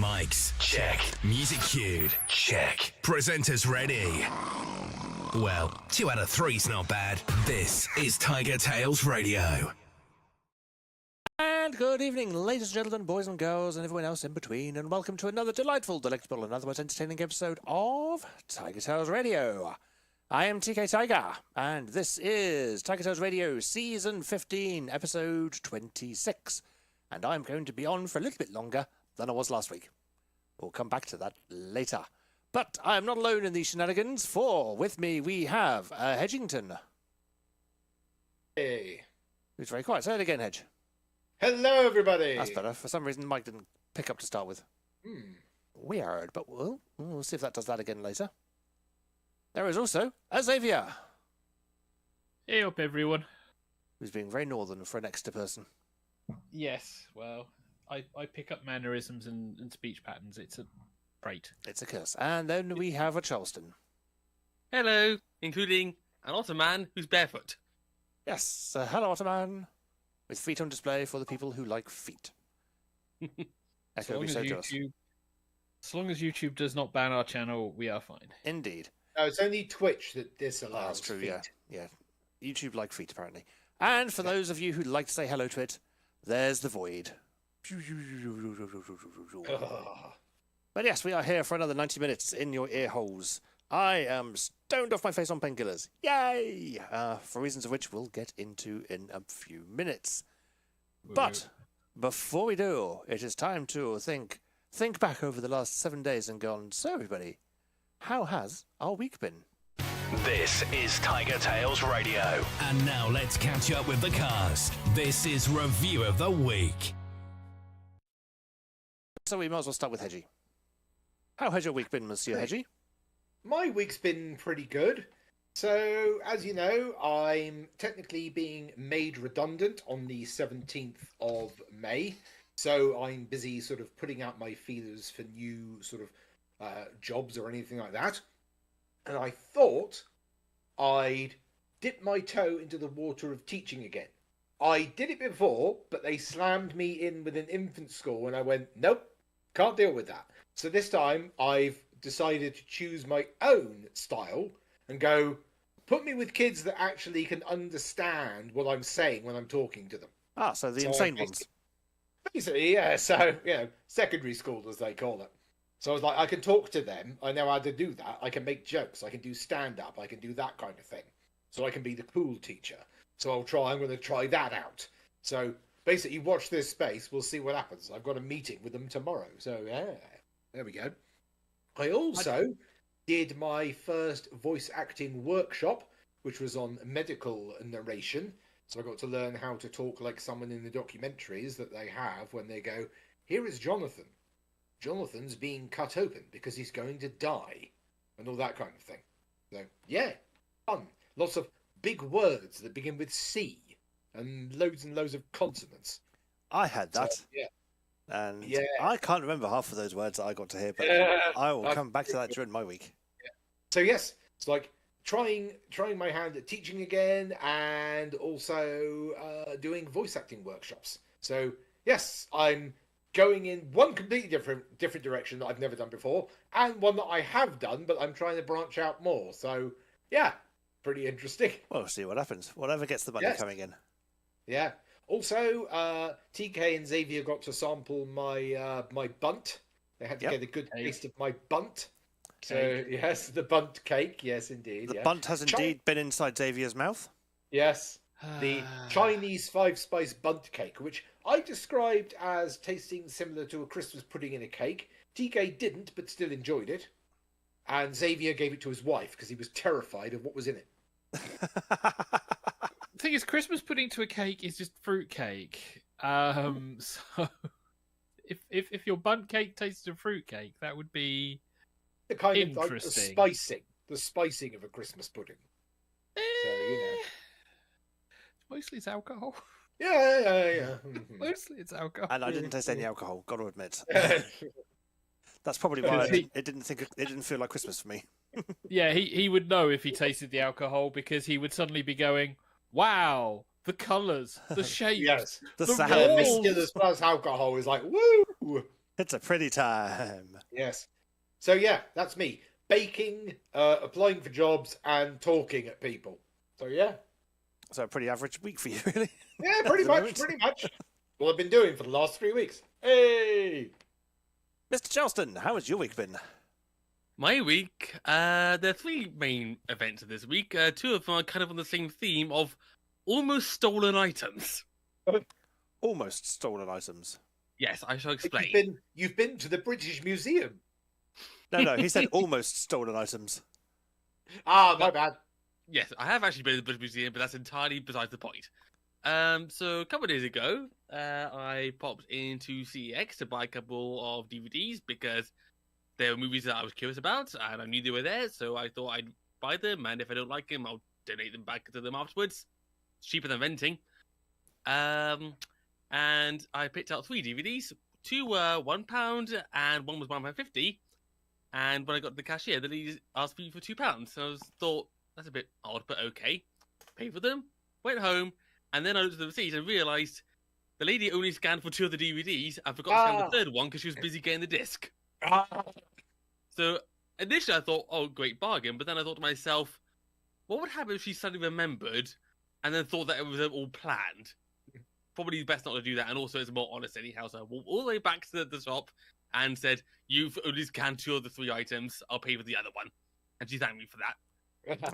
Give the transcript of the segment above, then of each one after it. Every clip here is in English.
Mics, check. Music cued, check. Presenters ready. Well, 2 out of 3's not bad. This is TigerTails Radio. And good evening, ladies and gentlemen, boys and girls, and everyone else in between, and welcome to another delightful, delectable, and otherwise entertaining episode of TigerTails Radio. I am TK Tiger, and this is TigerTails Radio Season 15, Episode 26, and I'm going to be on for a little bit longer than I was last week. We'll come back to that later. But I am not alone in these shenanigans, for with me we have Hedgington. Hey. Who's very quiet. Say it again, Hedge. Hello, everybody. That's better. For some reason, Mike didn't pick up to start with. Weird, but we'll see if that does that again later. There is also Xavier. Hey up, everyone. Who's being very northern for an extra person. Yes, well, I pick up mannerisms and speech patterns. It's a trait. It's a curse. And then we have a Charleston. Hello, including an Ottoman who's barefoot. Yes, hello, Ottoman. With feet on display for the people who like feet. Echo be so jealous. As long as YouTube does not ban our channel, we are fine. Indeed. No, it's only Twitch that disallows. That's true, feet. yeah. YouTube like feet, apparently. And for those of you who'd like to say hello to it, there's the void. But yes, we are here for another 90 minutes in your ear holes. I am stoned off my face on painkillers. Yay! For reasons of which we'll get into in a few minutes. But before we do, it is time to think back over the last 7 days and go on. So, everybody, how has our week been? This is TigerTails Radio. And now let's catch up with the cast. This is Review of the Week. So we might as well start with Hedgie. How has your week been, Monsieur Hedgie? My week's been pretty good. So, as you know, I'm technically being made redundant on the 17th of May. So I'm busy sort of putting out my feelers for new sort of jobs or anything like that. And I thought I'd dip my toe into the water of teaching again. I did it before, but they slammed me in with an infant school and I went, nope, can't deal with that. So this time I've decided to choose my own style and go, put me with kids that actually can understand what I'm saying when I'm talking to them. Ah, so the insane ones. Basically, yeah, so, secondary school as they call it. So I was like, I can talk to them, I know how to do that, I can make jokes, I can do stand-up, I can do that kind of thing. So I can be the cool teacher. So I'm going to try that out. So basically, watch this space, we'll see what happens. I've got a meeting with them tomorrow, so yeah, there we go. I also did my first voice acting workshop, which was on medical narration. So I got to learn how to talk like someone in the documentaries that they have when they go, here is Jonathan. Jonathan's being cut open because he's going to die. And all that kind of thing. So, yeah, fun. Lots of big words that begin with C. And loads of consonants. I had that. So, yeah. And Yeah. I can't remember half of those words that I got to hear, but I will come back to that during my week. Yeah. So yes, it's like trying my hand at teaching again, and also doing voice acting workshops. So yes, I'm going in one completely different direction that I've never done before, and one that I have done, but I'm trying to branch out more. So yeah, pretty interesting. Well, we'll see what happens. Whatever gets the money coming in. Yeah. Also, TK and Xavier got to sample my my bunt. They had to get a good taste of my bunt. So, yes, the bunt cake. Yes, indeed. The bunt has indeed been inside Xavier's mouth. Yes. The Chinese 5-spice bunt cake, which I described as tasting similar to a Christmas pudding in a cake. TK didn't, but still enjoyed it. And Xavier gave it to his wife because he was terrified of what was in it. The thing is, Christmas pudding to a cake is just fruit cake. So if your bundt cake tasted of fruit cake, that would be the kind of like interesting. the spicing of a Christmas pudding. So Mostly it's alcohol. Yeah. Mostly it's alcohol. And I didn't taste any alcohol. Got to admit. That's probably why it didn't feel like Christmas for me. Yeah, he would know if he tasted the alcohol because he would suddenly be going, "Wow, the colours, the shapes, yes, the sound." Whiskey plus alcohol is like woo. It's a pretty time. Yes. So yeah, that's me baking, applying for jobs, and talking at people. So yeah. So a pretty average week for you, really. Yeah, pretty much. What I've been doing for the last 3 weeks. Hey! Mr. Charleston, how has your week been? My week, there are three main events of this week. Two of them are kind of on the same theme of almost stolen items. Almost stolen items. Yes, I shall explain. You've been to the British Museum. No, he said almost stolen items. Ah, my bad. Yes, I have actually been to the British Museum, but that's entirely besides the point. So a couple of days ago, I popped into CEX to buy a couple of DVDs because they were movies that I was curious about, and I knew they were there, so I thought I'd buy them, and if I don't like them, I'll donate them back to them afterwards. It's cheaper than renting. And I picked out 3 DVDs. 2 were £1, and 1 was £1.50. And when I got to the cashier, the lady asked me for £2. So I thought, that's a bit odd, but okay. Paid for them, went home, and then I looked at the receipt and realised the lady only scanned for 2 of the DVDs and forgot to scan the third one because she was busy getting the disc. So initially I thought, oh, great bargain. But then I thought to myself, what would happen if she suddenly remembered and then thought that it was all planned? Probably best not to do that. And also it's more honest anyhow. So I walked all the way back to the shop and said, you've only scanned 2 of the 3 items. I'll pay for the other one. And she thanked me for that.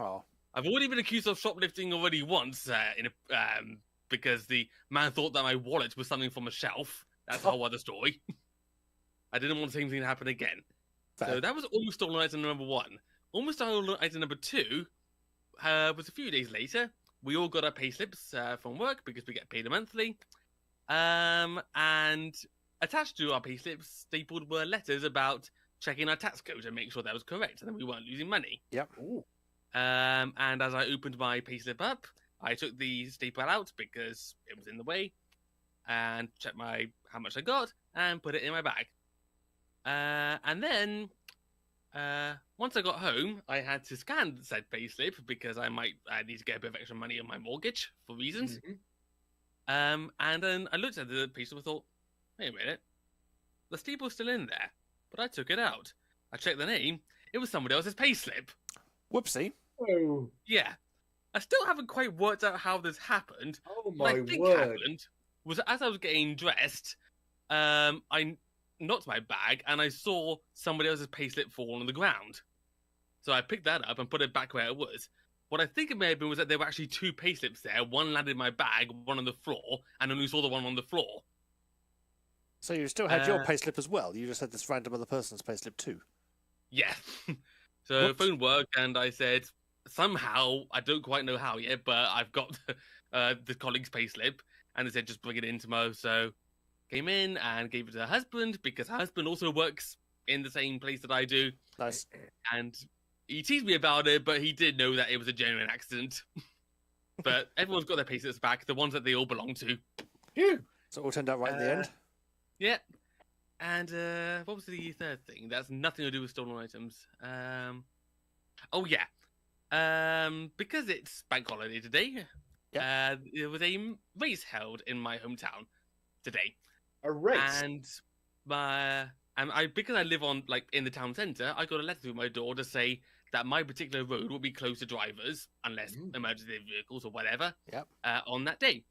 Oh. I've already been accused of shoplifting already once because the man thought that my wallet was something from a shelf. That's a whole other story. I didn't want the same thing to happen again. Fair. So that was almost stolen item number 1. Almost stolen item number 2 was a few days later. We all got our pay slips from work because we get paid monthly. And attached to our pay slips, stapled were letters about checking our tax code and make sure that was correct and that we weren't losing money. Yep. Ooh. And as I opened my pay slip up, I took the staple out because it was in the way and checked how much I got and put it in my bag. And then once I got home, I had to scan said payslip because I need to get a bit of extra money on my mortgage for reasons. Mm-hmm. And then I looked at the payslip and thought, wait a minute, the staple's still in there, but I took it out. I checked the name; it was somebody else's payslip. Whoopsie. Oh, Yeah, I still haven't quite worked out how this happened. oh What my I think word! happened was as I was getting dressed, I knocked my bag and I saw somebody else's payslip fall on the ground. So I picked that up and put it back where it was. What I think it may have been was that there were actually 2 payslips there. One landed in my bag, one on the floor, and only saw the one on the floor. So you still had your payslip as well. You just had this random other person's payslip too. Yeah. So Whoops. phone worked and I said, somehow, I don't quite know how yet, but I've got the colleague's payslip. And they said, just bring it in tomorrow. So came in and gave it to her husband because her husband also works in the same place that I do. Nice. And he teased me about it, but he did know that it was a genuine accident. But everyone's got their payslips back, the ones that they all belong to. Phew. So it all turned out right in the end. Yeah. And what was the third thing? That's nothing to do with stolen items. Oh, yeah. Because it's bank holiday today, there was a race held in my hometown today. A race. And because I live in the town centre, I got a letter through my door to say that my particular road will be closed to drivers unless emergency vehicles or whatever on that day.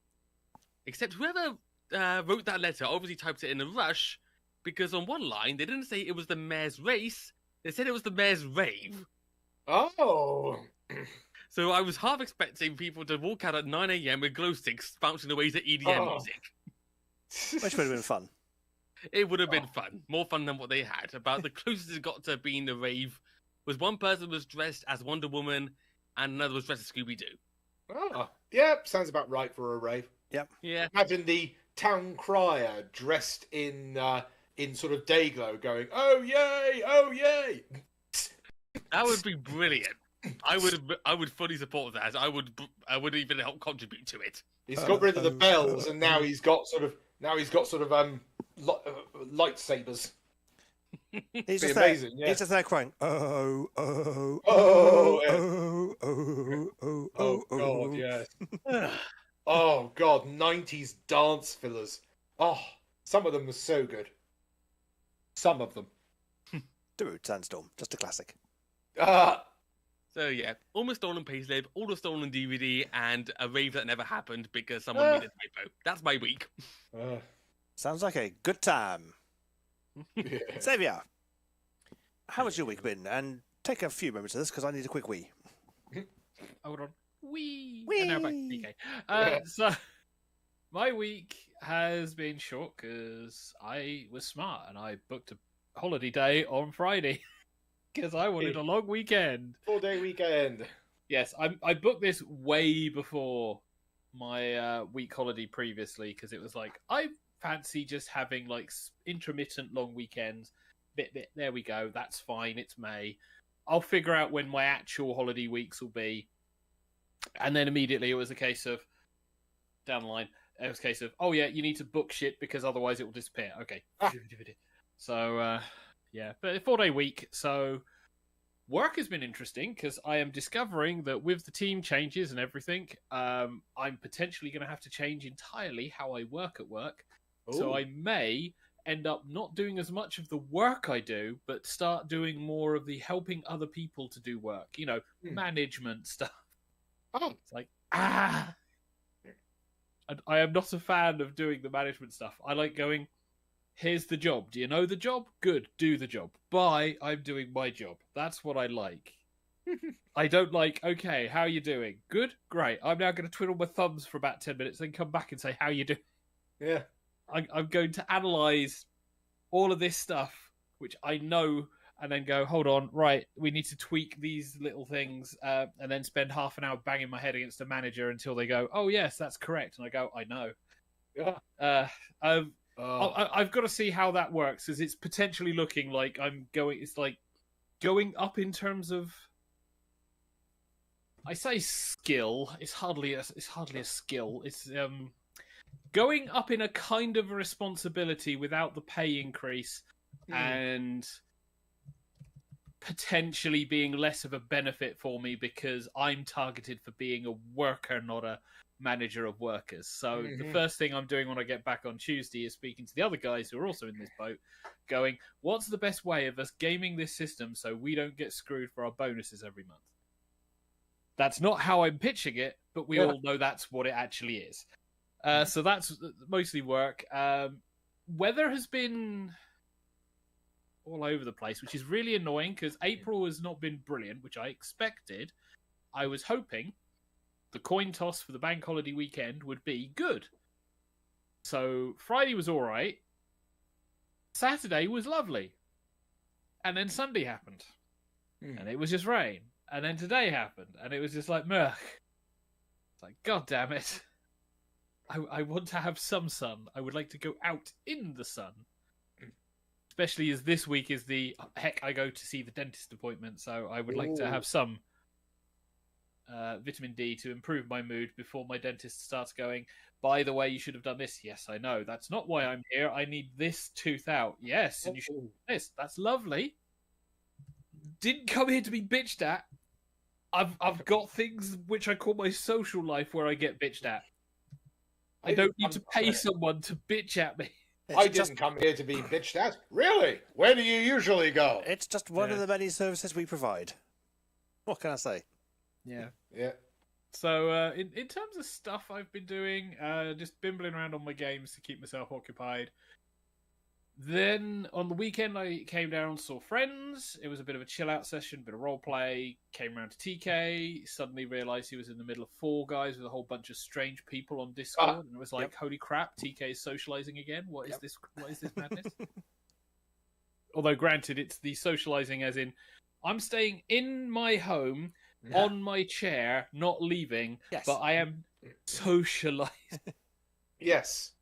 Except whoever wrote that letter obviously typed it in a rush because on one line they didn't say it was the mayor's race; they said it was the mayor's rave. Oh. So I was half expecting people to walk out at 9 a.m. with glow sticks bouncing away to EDM music. Which would have been fun. It would have been fun. More fun than what they had. About the closest it got to being the rave was one person was dressed as Wonder Woman and another was dressed as Scooby-Doo. Oh. Yep, sounds about right for a rave. Yep. Yeah. Imagine the town crier dressed in sort of day glow going, oh yay, oh yay. That would be brilliant. I would fully support that. I would even help contribute to it. He's got rid of the bells and now he's got sort of lightsabers. He's Be just amazing, there. yeah. He's just there crying. Oh, oh, Oh, oh, yeah. oh, oh, oh, Oh god, yes. Oh god, 90s dance fillers. Oh, some of them were so good. Some of them. Darude Sandstorm, just a classic. So yeah, almost stolen payslip, all the stolen DVD, and a rave that never happened because someone made a typo. That's my week. Sounds like a good time. Yeah. Xavier, how has your week been? And take a few moments of this because I need a quick wee. Hold on. Wee. Wee. And now back to DK. So, my week has been short because I was smart and I booked a holiday day on Friday because I wanted a long weekend. 4-day weekend. Yes, I booked this way before my week holiday previously because it was like, I fancy just having like intermittent long weekends. Bit, there we go. That's fine. It's May. I'll figure out when my actual holiday weeks will be. And then immediately it was a case of, down the line, it was a case of, oh yeah, you need to book shit because otherwise it will disappear. Okay. So, yeah, but a 4-day week. So work has been interesting because I am discovering that with the team changes and everything, I'm potentially going to have to change entirely how I work at work. Ooh. So I may end up not doing as much of the work I do, but start doing more of the helping other people to do work. You know, management stuff. Oh. It's like, And I am not a fan of doing the management stuff. I like going, here's the job. Do you know the job? Good, do the job. Bye, I'm doing my job. That's what I like. I don't like, okay, how are you doing? Good? Great. I'm now going to twiddle my thumbs for about 10 minutes, then come back and say, how you doing? Yeah. I'm going to analyse all of this stuff, which I know, and then go, hold on, right, we need to tweak these little things, and then spend half an hour banging my head against a manager until they go, oh, yes, that's correct. And I go, I know. Yeah. I've got to see how that works, because it's potentially looking like it's like going up in terms of, I say skill, it's hardly a skill. It's going up in a kind of responsibility without the pay increase and potentially being less of a benefit for me because I'm targeted for being a worker, not a manager of workers. So the first thing I'm doing when I get back on Tuesday is speaking to the other guys who are also in this boat, going, what's the best way of us gaming this system so we don't get screwed for our bonuses every month? That's not how I'm pitching it, but we all know that's what it actually is. So that's mostly work. Weather has been all over the place, which is really annoying because April has not been brilliant, which I expected. I was hoping the coin toss for the bank holiday weekend would be good. So Friday was all right. Saturday was lovely. And then Sunday happened. And it was just rain. And then today happened. And it was just like, meh. It's like, God damn it. I want to have some sun. I would like to go out in the sun. Especially as this week is I go to see the dentist appointment. So I would like to have some vitamin D to improve my mood before my dentist starts going, by the way, you should have done this. Yes, I know. That's not why I'm here. I need this tooth out. Yes, and you should do this. That's lovely. Didn't come here to be bitched at. I've got things which I call my social life where I get bitched at. I don't need to pay someone to bitch at me. I didn't come here to be bitched at. Really? Where do you usually go? It's just one of the many services we provide. What can I say? Yeah. Yeah. So, in terms of stuff I've been doing, just bimbling around on my games to keep myself occupied. Then, on the weekend, I came down and saw friends. It was a bit of a chill-out session, bit of role-play. Came round to TK. Suddenly realised he was in the middle of Four Guys with a whole bunch of strange people on Discord. And it was like, holy crap, TK is socialising again? What is this madness? Although, granted, it's the socialising as in, I'm staying in my home, on my chair, not leaving, but I am socialising. Yes.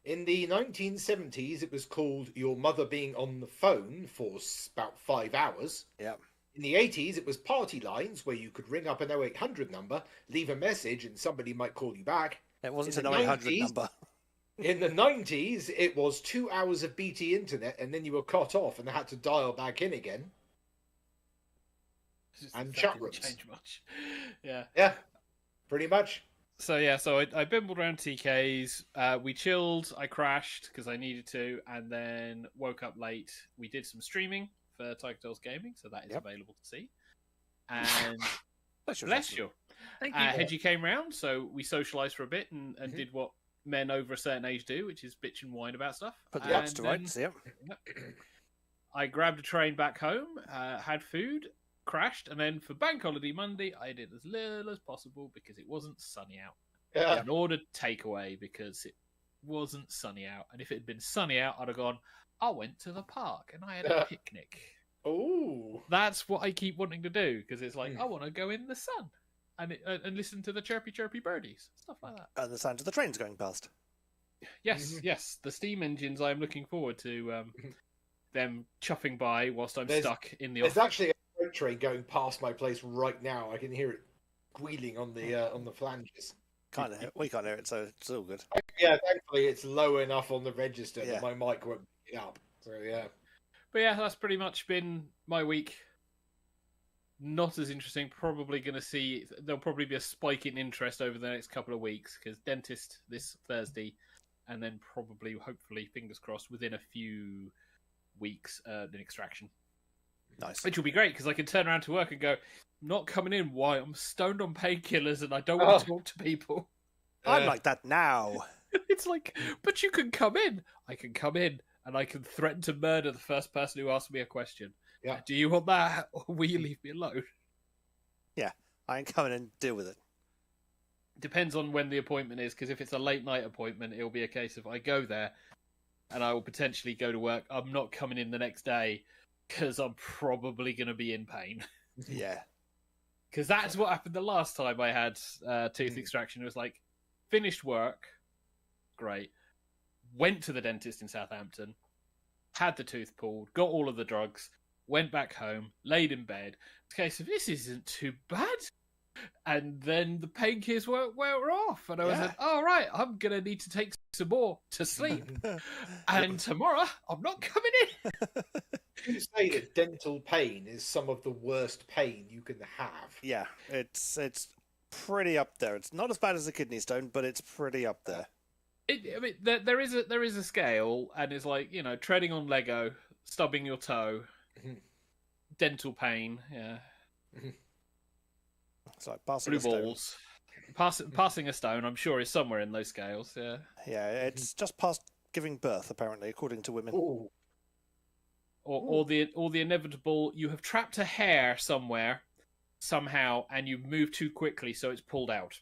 In the 1970s, it was called your mother being on the phone for about 5 hours. Yeah. In the 80s, it was party lines where you could ring up an 0800 number, leave a message, and somebody might call you back. It wasn't an 0800 number. In the 90s, it was 2 hours of BT internet, and then you were cut off and had to dial back in again. And chat rooms. Change much. Yeah. Yeah, pretty much. So I bimbled around TK's. We chilled. I crashed because I needed to, and then woke up late. We did some streaming for TigerTails Gaming, so that is available to see. And bless you. Thank you. Hedgie came round, so we socialised for a bit and did what men over a certain age do, which is bitch and whine about stuff. Put the butts to rights. Yep. I grabbed a train back home, had food, crashed, and then for Bank Holiday Monday, I did as little as possible because it wasn't sunny out. Yeah. And ordered takeaway because wasn't sunny out. And if it had been sunny out, I'd have gone, I went to the park and I had a picnic. Oh. That's what I keep wanting to do, because it's like, I want to go in the sun and listen to the chirpy birdies, stuff like that. And the sound of the trains going past. Yes, yes, the steam engines. I'm looking forward to them chuffing by whilst I'm stuck in the There's office. actually a freight train going past my place right now. I can hear it squealing on the flanges. We can't hear it, so it's all good. Yeah, thankfully it's low enough on the register Yeah. that my mic won't pick it up. So yeah. But yeah, that's pretty much been my week. Not as interesting. Probably going to see, there'll probably be a spike in interest over the next couple of weeks, because dentist this Thursday, and then probably, hopefully, fingers crossed, within a few weeks, an extraction. Nice. Which will be great, because I can turn around to work and go, not coming in, why? I'm stoned on painkillers and I don't want to talk to people. I'm like that now. It's like, but you can come in. I can come in and I can threaten to murder the first person who asks me a question. Yeah. Do you want that, or will you leave me alone? Yeah, I can come in and deal with it. Depends on when the appointment is, because if it's a late night appointment, it'll be a case of I go there and I will potentially go to work. I'm not coming in the next day because I'm probably going to be in pain. Yeah. Because that's what happened the last time I had tooth extraction. It was like, finished work, great, went to the dentist in Southampton, had the tooth pulled, got all of the drugs, went back home, laid in bed. It's a case of, this isn't too bad. And then the painkillers were off. And I was like, all right, I'm going to need to take some more to sleep. And tomorrow, I'm not coming in. You say that dental pain is some of the worst pain you can have. Yeah, it's pretty up there. It's not as bad as a kidney stone, but it's pretty up there. I mean, there is a scale, and it's like, you know, treading on Lego, stubbing your toe, dental pain, yeah. It's like passing Blue a stone. balls. Passing a stone, I'm sure, is somewhere in those scales, yeah. Yeah, it's just past giving birth, apparently, according to women. Ooh. Or the inevitable, you have trapped a hair somewhere, somehow, and you move too quickly, so it's pulled out.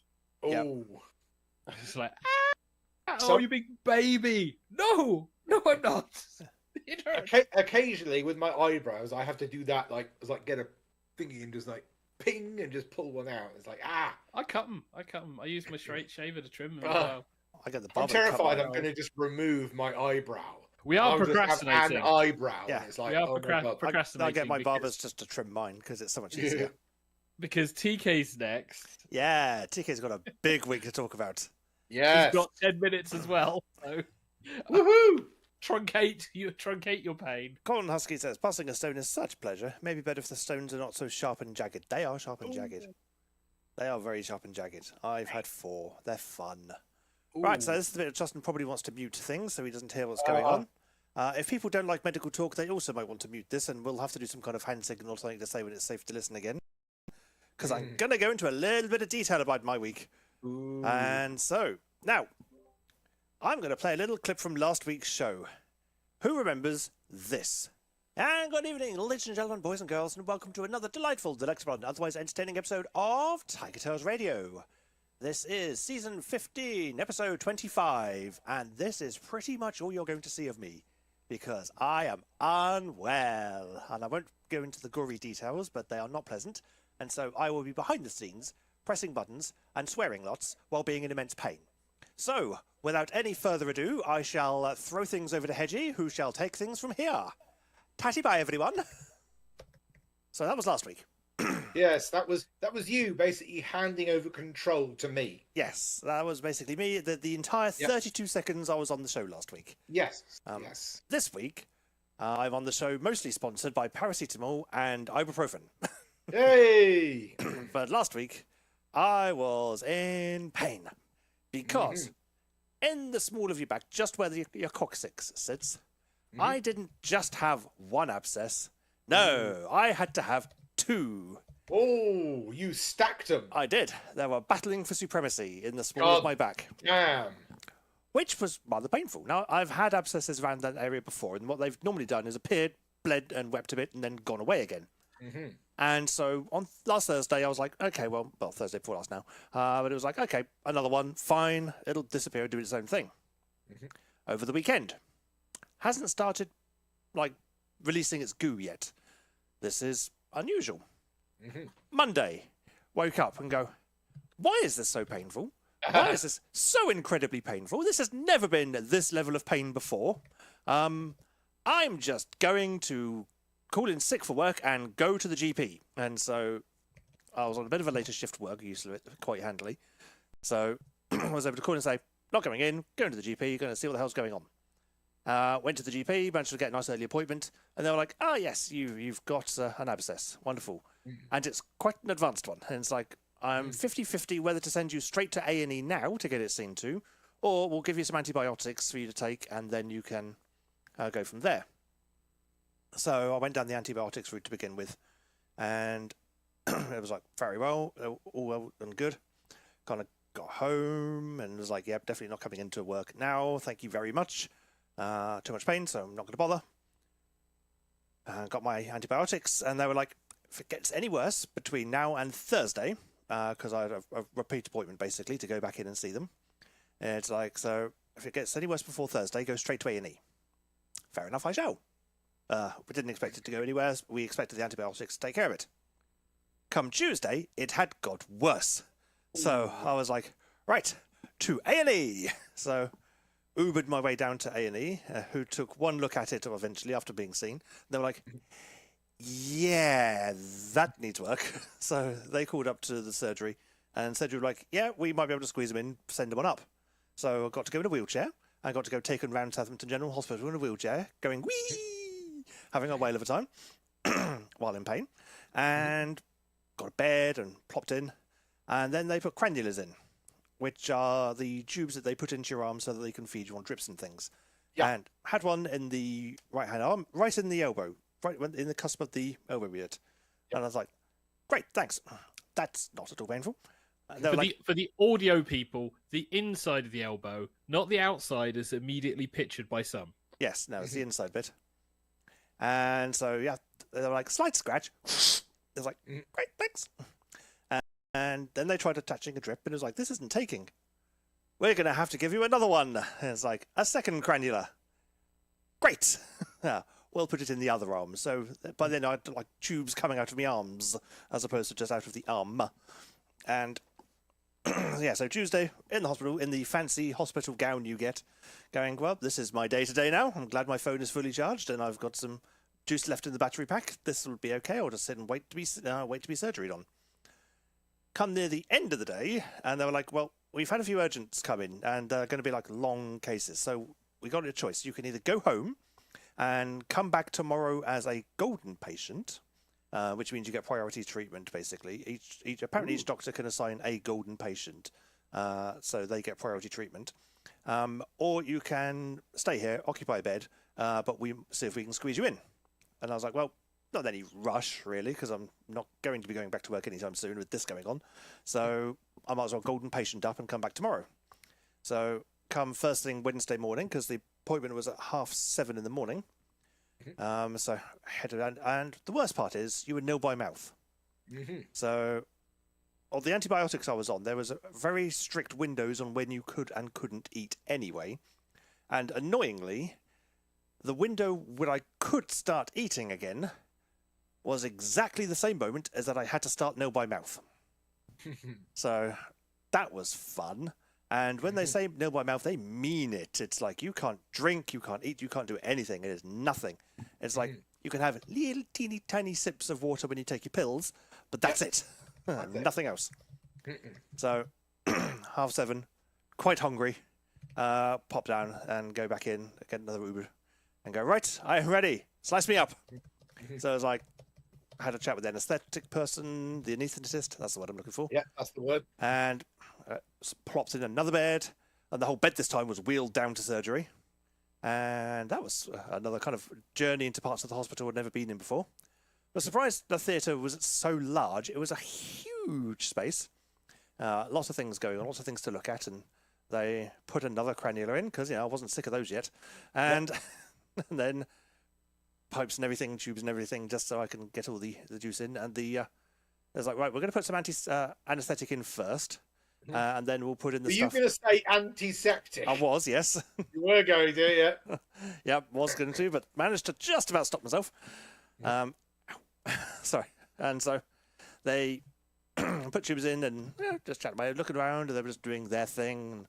Yep. Ooh. It's like, oh, you big baby! No, I'm not. It hurts. Occasionally, with my eyebrows, I have to do that, like get a thingy and just like ping and just pull one out. It's like I cut them. I use my straight shaver to trim them as Ah. well. I get the I'm barber to cut terrified my I'm going to just remove my eyebrow. We are I'll just have procrastinating. an eyebrow. Yeah. and it's like, We are oh my God. procrastinating. I get my because- barbers just to trim mine because it's so much easier. Because TK's next. Yeah, TK's got a big week to talk about. Yes. He's got 10 minutes as well. So Woohoo! truncate your pain. Colin Husky says, passing a stone is such pleasure. Maybe better if the stones are not so sharp and jagged. They are sharp and jagged. They are very sharp and jagged. I've had 4. They're fun. Right, so this is the bit of Justin probably wants to mute things so he doesn't hear what's going on. If people don't like medical talk, they also might want to mute this, and we'll have to do some kind of hand signal or something to say when it's safe to listen again. Because I'm going to go into a little bit of detail about my week. And so, now, I'm going to play a little clip from last week's show. Who remembers this? And good evening, ladies and gentlemen, boys and girls, and welcome to another delightful, delectable, and otherwise entertaining episode of TigerTails Radio. This is Season 15, Episode 25, and this is pretty much all you're going to see of me, because I am unwell. And I won't go into the gory details, but they are not pleasant, and so I will be behind the scenes, pressing buttons and swearing lots while being in immense pain. So, without any further ado, I shall throw things over to Hedgie, who shall take things from here. Tatty bye, everyone. So that was last week. Yes, that was you basically handing over control to me. Yes, that was basically me. The entire 32 seconds I was on the show last week. Yes. Yes. This week, I'm on the show mostly sponsored by paracetamol and ibuprofen. Hey! But last week, I was in pain because in the small of your back, just where your coccyx sits, I didn't just have one abscess. No, I had to have 2. Oh, you stacked them. I did. They were battling for supremacy in the small of my back, Damn. which was rather painful. Now, I've had abscesses around that area before, and what they've normally done is appeared, bled, and wept a bit, and then gone away again. And so on last Thursday, I was like, okay, well, Thursday before last now. But it was like, okay, another one, fine, it'll disappear and do its own thing. over the weekend. Hasn't started, like, releasing its goo yet. This is unusual. Monday, woke up and go, why is this so painful? Why is this so incredibly painful? This has never been this level of pain before. I'm just going to call in sick for work and go to the GP. And so I was on a bit of a later shift work, used to it quite handily. So I was able to call and say, not going in, going to the GP, going to see what the hell's going on. Went to the GP, managed to get a nice early appointment, and they were like, oh yes, you've got an abscess. Wonderful. And it's quite an advanced one. And it's like, I'm 50-50 whether to send you straight to A&E now to get it seen to, or we'll give you some antibiotics for you to take, and then you can go from there. So I went down the antibiotics route to begin with, and it was like, very well, all well and good. Kind of got home and was like, yeah, definitely not coming into work now. Thank you very much. Too much pain, so I'm not going to bother. Got my antibiotics, and they were like, if it gets any worse between now and Thursday, because I had a repeat appointment basically to go back in and see them. And it's like, so if it gets any worse before Thursday, go straight to A&E. Fair enough, I shall. We didn't expect it to go anywhere. We expected the antibiotics to take care of it. Come Tuesday, it had got worse. So I was like, right, to A&E. So Ubered my way down to A&E, who took one look at it eventually after being seen. They were like, yeah, that needs work. So they called up to the surgery, and surgery were like, yeah, we might be able to squeeze him in, send him on up. So I got to go in a wheelchair. I got to go taken round Southampton General Hospital in a wheelchair, going whee, having a whale of a time while in pain, and got a bed and plopped in, and then they put cannulas in, which are the tubes that they put into your arm so that they can feed you on drips and things. Yeah. And had one in the right hand arm, right in the elbow, right in the cusp of the elbow beard. Yep. And I was like, great, thanks. That's not at all painful. For the audio people, the inside of the elbow, not the outside, is immediately pictured by some. Yes, no, it's the inside bit. And so, yeah, they were like, slight scratch. It was like, great, thanks. And then they tried attaching a drip, and it was like, this isn't taking. We're going to have to give you another one. And it's like, a second cannula. Great. We'll put it in the other arm. So by then I had like tubes coming out of my arms as opposed to just out of the arm. And yeah, so Tuesday in the hospital, in the fancy hospital gown you get, going, well, this is my day-to-day now. I'm glad my phone is fully charged and I've got some juice left in the battery pack. This will be okay. I'll just sit and wait to be surgeried on. Come near the end of the day, and they were like, well, we've had a few urgents come in, and they're going to be like long cases. So we got a choice. You can either go home and come back tomorrow as a golden patient, which means you get priority treatment, basically. Apparently each doctor can assign a golden patient, so they get priority treatment. Or you can stay here, occupy a bed, but we see if we can squeeze you in. And I was like, well, not any rush, really, because I'm not going to be going back to work anytime soon with this going on. So I might as well golden patient up and come back tomorrow. So come first thing Wednesday morning, because the appointment was at 7:30 in the morning. So I headed around, and the worst part is you were nil by mouth. So on the antibiotics I was on, there was a very strict windows on when you could and couldn't eat anyway. And annoyingly, the window where I could start eating again was exactly the same moment as that I had to start nil by mouth. So that was fun. And when they say nil by mouth, they mean it. It's like you can't drink, you can't eat, you can't do anything. It is nothing. It's like you can have little teeny tiny sips of water when you take your pills, but that's it. Nothing else. So 7:30, quite hungry, pop down and go back in, get another Uber and go, right, I'm ready. Slice me up. So I was like, I had a chat with the anaesthetic person, the anaesthetist, that's the word I'm looking for. Yeah, that's the word. And plopped in another bed, and the whole bed this time was wheeled down to surgery. And that was another kind of journey into parts of the hospital I'd never been in before. I was surprised the theatre was so large. It was a huge space. Lots of things going on, lots of things to look at, and they put another cannula in, because I wasn't sick of those yet. And, and then pipes and everything, tubes and everything, just so I can get all the juice in. And it was like, right, we're going to put some anaesthetic in first, and then we'll put in the Were you stuff. going to say antiseptic? I was, yes. You were going to, yeah. Yep, was going to, but managed to just about stop myself. Sorry. And so they put tubes in and just chatting away, looking around, and they were just doing their thing. And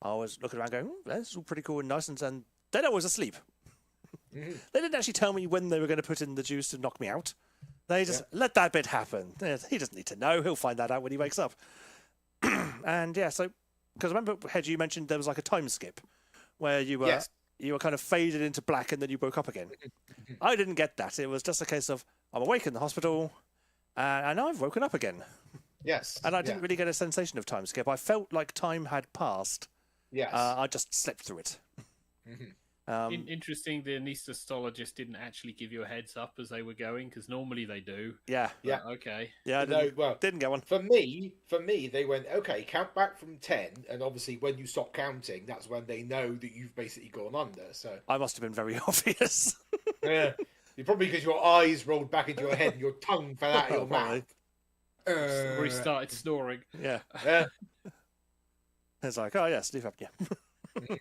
I was looking around going, this is all pretty cool and nice. And then I was asleep. They didn't actually tell me when they were going to put in the juice to knock me out. They just let that bit happen. He doesn't need to know. He'll find that out when he wakes up. And yeah, so, because remember, Hedge, you mentioned there was like a time skip where you were kind of faded into black and then you woke up again. I didn't get that. It was just a case of, I'm awake in the hospital and now I've woken up again. Yes. And I didn't really get a sensation of time skip. I felt like time had passed. Yes. I just slept through it. Interesting, the anaesthetologist didn't actually give you a heads up as they were going, because normally they do. Yeah. Yeah. Okay. Yeah, didn't get one. For me, they went, okay, count back from 10, and obviously when you stop counting, that's when they know that you've basically gone under. So I must have been very obvious. yeah, probably because your eyes rolled back into your head and your tongue fell out of your mouth. Or he started snoring. Yeah. Yeah. It's like, oh yeah, sleep apnea.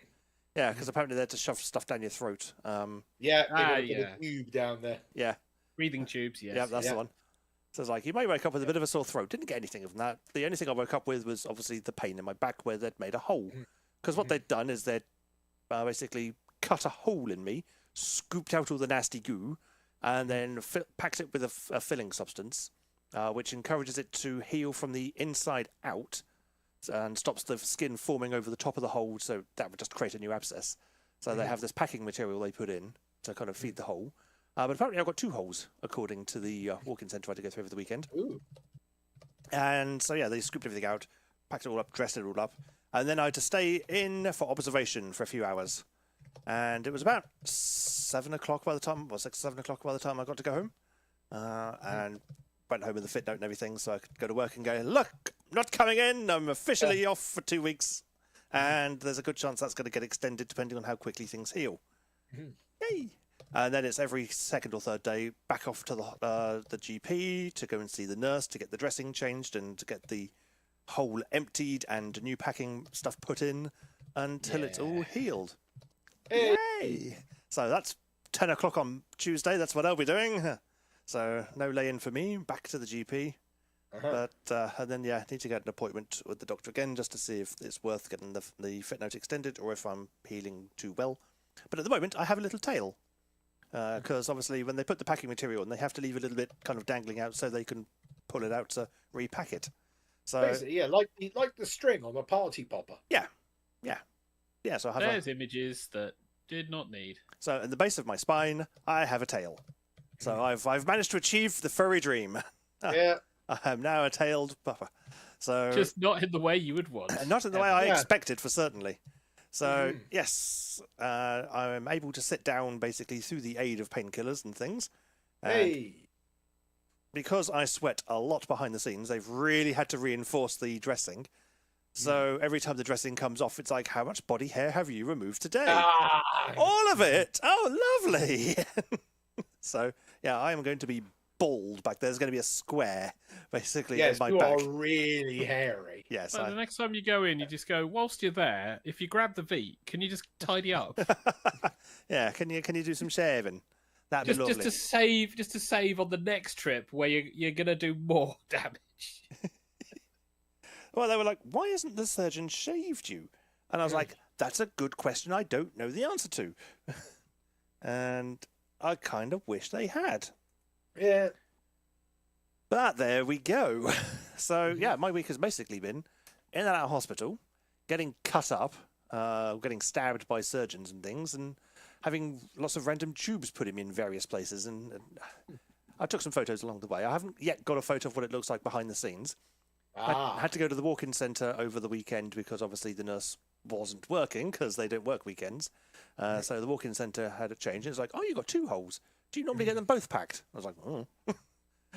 Yeah, because apparently they're to shove stuff down your throat. Yeah, yeah. a tube down there. Yeah. Breathing tubes, yes. Yeah, that's the one. So it's like, you may wake up with a bit of a sore throat. Didn't get anything from that. The only thing I woke up with was obviously the pain in my back where they'd made a hole. Because what they'd done is they'd basically cut a hole in me, scooped out all the nasty goo, and then packed it with a filling substance, which encourages it to heal from the inside out and stops the skin forming over the top of the hole, so that would just create a new abscess. So they have this packing material they put in to kind of feed the hole. But apparently I've got 2 holes, according to the walk-in centre I had to go through over the weekend. Ooh. And so, yeah, they scooped everything out, packed it all up, dressed it all up, and then I had to stay in for observation for a few hours. And it was about 7 o'clock by the time, 6 or 7 o'clock by the time I got to go home. And went home with a fit note and everything, so I could go to work and go, look, not coming in, I'm officially off for 2 weeks. And there's a good chance that's going to get extended depending on how quickly things heal. Yay! And then it's every second or third day back off to the GP to go and see the nurse to get the dressing changed and to get the hole emptied and new packing stuff put in until it's all healed. Yay! So that's 10 o'clock on Tuesday. That's what I'll be doing. So no lay-in for me. Back to the GP. But and then need to get an appointment with the doctor again just to see if it's worth getting the fit note extended or if I'm healing too well. But at the moment I have a little tail because obviously when they put the packing material on, they have to leave a little bit kind of dangling out so they can pull it out to repack it. So basically, yeah, like the string on a party popper. Yeah. So I have There's images that did not need. So at the base of my spine, I have a tail. So I've managed to achieve the furry dream. Yeah. I am now a tailed pupper. So Just not in the way you would want. not in the way I expected, for certainly. So yes, I'm able to sit down basically through the aid of painkillers and things. And because I sweat a lot behind the scenes, they've really had to reinforce the dressing. So every time the dressing comes off, it's like, how much body hair have you removed today? All of it. Oh, lovely. So yeah, I am going to be bald back there. There's going to be a square basically in my back. You are really hairy. Yes. Well, the next time you go in, you just go, whilst you're there, if you grab the V, can you just tidy up? Yeah, can you do some shaving? That'd be lovely. Just to save on the next trip where you're gonna do more damage. Well, they were like, why hasn't the surgeon shaved you? And I was like, that's a good question I don't know the answer to. And I kind of wish they had. Yeah. But there we go. So, yeah, my week has basically been in and out of hospital, getting cut up, getting stabbed by surgeons and things, and having lots of random tubes put in various places. And I took some photos along the way. I haven't yet got a photo of what it looks like behind the scenes. I had to go to the walk-in centre over the weekend because obviously the nurse wasn't working because they don't work weekends. So the walk-in centre had a change. It's like, oh, you got 2 holes. Do you normally get them both packed? I was like, oh.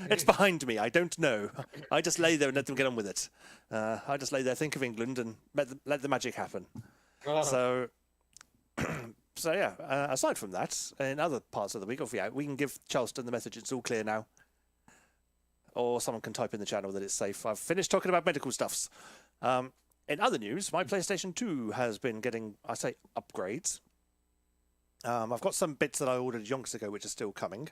It's behind me. I don't know. I just lay there and let them get on with it. I just lay there, think of England, and let the magic happen. So yeah. Aside from that, in other parts of the week, we can give Charleston the message. It's all clear now. Or someone can type in the channel that it's safe. I've finished talking about medical stuffs. In other news, my PlayStation 2 has been getting, I say, upgrades. I've got some bits that I ordered yonks ago which are still coming.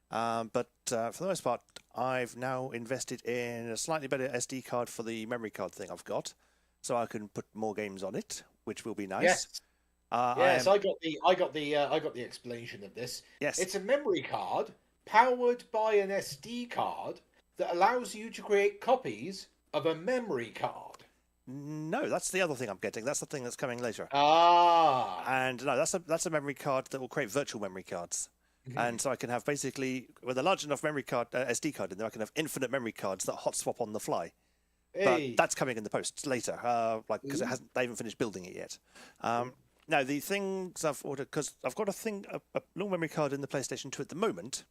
But for the most part, I've now invested in a slightly better SD card for the memory card thing I've got, so I can put more games on it, which will be nice. Yes. Yes, I got the explanation of this. Yes. It's a memory card powered by an SD card that allows you to create copies of a memory card. No, that's the other thing I'm getting. That's the thing that's coming later. Ah. And no, that's a memory card that will create virtual memory cards. And so I can have basically, with a large enough memory card, SD card in there, I can have infinite memory cards that hot swap on the fly. Hey. But that's coming in the post later, because they haven't finished building it yet. Now the things I've ordered, because I've got a long memory card in the PlayStation 2 at the moment,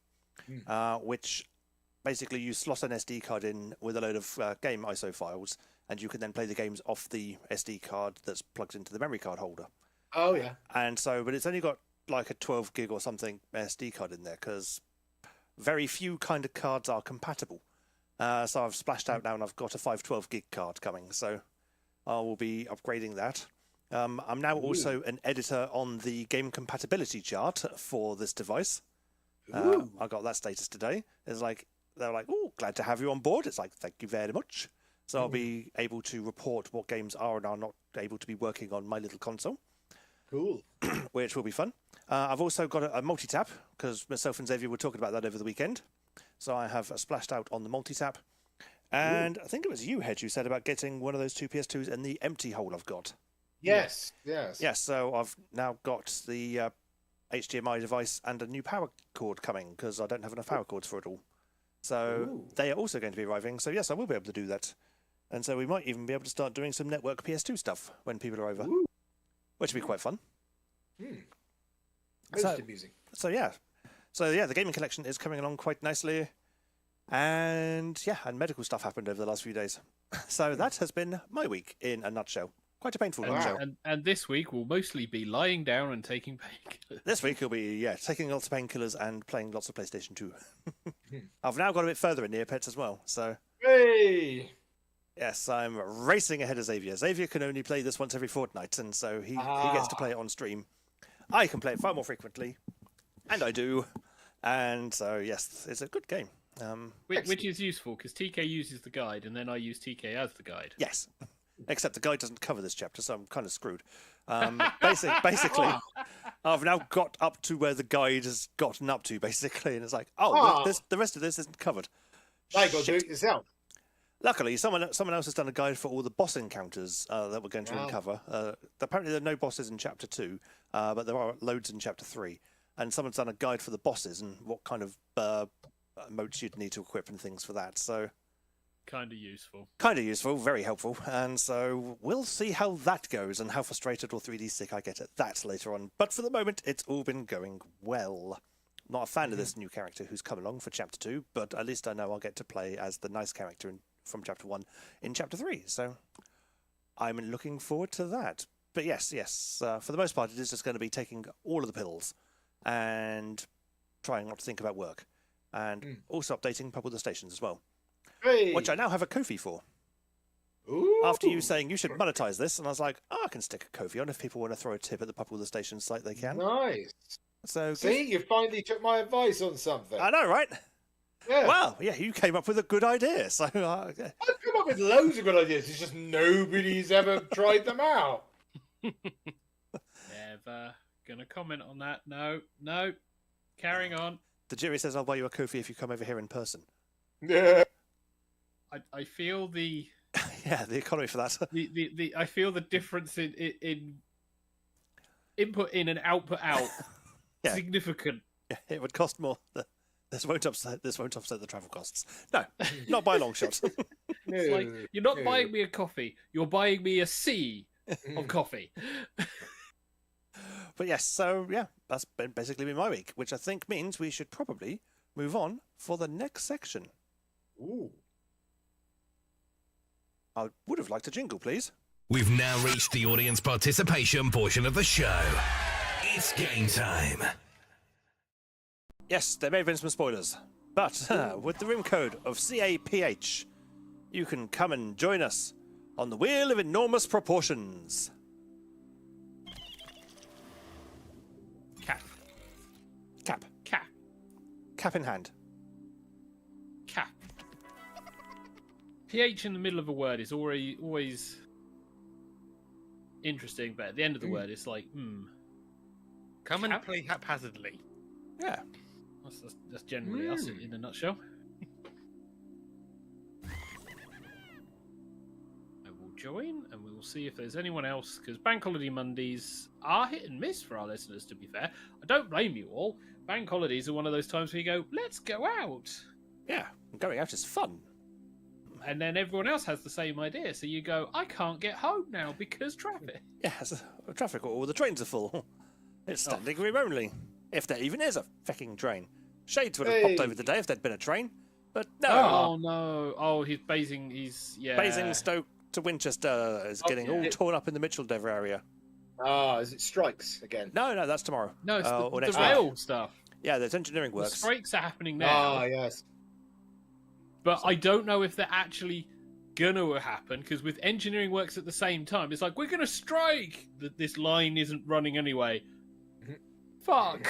which basically you slot an SD card in with a load of game ISO files, and you can then play the games off the SD card that's plugged into the memory card holder. Oh yeah. And so, but it's only got like a 12 gig or something SD card in there, because very few kind of cards are compatible. So I've splashed out now and I've got a 512 gig card coming, so I will be upgrading that. I'm now also an editor on the game compatibility chart for this device. I got that status today. It's like, they're like, oh, glad to have you on board. It's like, thank you very much. So I'll be able to report what games are and are not able to be working on my little console. Cool. Which will be fun. I've also got a multi-tap, because myself and Xavier were talking about that over the weekend. So I have splashed out on the multi-tap. And I think it was you, Hedge, who said about getting one of those two PS2s in the empty hole I've got. Yes. Yes, so I've now got the HDMI device and a new power cord coming, because I don't have enough power cords for it all. So they are also going to be arriving. So yes, I will be able to do that. And so we might even be able to start doing some network PS2 stuff when people are over, which will be quite fun. Most amusing. So yeah, the gaming collection is coming along quite nicely, and medical stuff happened over the last few days. So that has been my week in a nutshell. Quite a painful nutshell. And this week will mostly be lying down and taking painkillers. This week will be taking lots of painkillers and playing lots of PlayStation 2. I've now got a bit further in Neopets as well. So hey. Yes, I'm racing ahead of Xavier. Xavier can only play this once every fortnight, and so he gets to play it on stream. I can play it far more frequently, and I do. And so, yes, it's a good game. Which is useful, because TK uses the guide, and then I use TK as the guide. Yes, except the guide doesn't cover this chapter, so I'm kind of screwed. Basically, I've now got up to where the guide has gotten up to, basically, and it's like, the rest of this isn't covered. Now you got to do it yourself. Luckily, someone else has done a guide for all the boss encounters that we're going to uncover. Apparently, there are no bosses in Chapter 2, but there are loads in Chapter 3. And someone's done a guide for the bosses and what kind of motes you'd need to equip and things for that. So, kind of useful. Very helpful. And so we'll see how that goes and how frustrated or 3D sick I get at that later on. But for the moment, it's all been going well. Not a fan of this new character who's come along for Chapter 2, but at least I know I'll get to play as the nice character from Chapter 1 in Chapter 3, so I'm looking forward to that. But yes, for the most part, it is just going to be taking all of the pills and trying not to think about work, and also updating Pub with the Stations as well, which I now have a Ko-fi for. After you saying you should monetize this, and I was like, I can stick a Ko-fi on if people want to throw a tip at the Pub with the Stations site, they can. Nice. So see, you finally took my advice on something. I know, right? Yeah. Well, yeah, you came up with a good idea. So I've come up with loads of good ideas. It's just nobody's ever tried them out. Never gonna comment on that. No. Carrying on. The jury says I'll buy you a Ko-fi if you come over here in person. Yeah. I feel the the economy for that. I feel the difference in input in and output out. Significant. Yeah, it would cost more. This won't upset the travel costs. No, not by a long shot. It's like, you're not buying me a coffee, you're buying me a sea of coffee. But yes, so yeah, that's basically been my week, which I think means we should probably move on for the next section. Ooh. I would have liked a jingle, please. We've now reached the audience participation portion of the show. It's game time. Yes, there may have been some spoilers, but with the room code of CAPH, you can come and join us On the wheel of enormous proportions. Cap. Cap. Cap. Cap in hand. Cap. PH in the middle of a word is always interesting, but at the end of the word, it's like, Come Cap? and play haphazardly. Yeah. That's generally us in a nutshell. I will join, and we will see if there's anyone else, because Bank Holiday Mondays are hit and miss for our listeners, to be fair. I don't blame you all. Bank holidays are one of those times where you go, let's go out. Yeah. Going out is fun. And then everyone else has the same idea, so you go, I can't get home now because traffic. Yes. Traffic, all the trains are full. It's standing room only. If there even is a fucking train. Shades would have popped over today if there'd been a train. But no. Oh, no. Oh, he's Basing, Basing, Stoke to Winchester is getting all torn up in the Mitcheldever area. Is it strikes again? No, that's tomorrow. No, it's or the next rail stuff. Yeah, there's engineering The works. strikes are happening now. Ah, yes. But I don't know if they're actually gonna happen, because with engineering works at the same time, it's like, we're gonna strike! This line isn't running anyway. Fuck.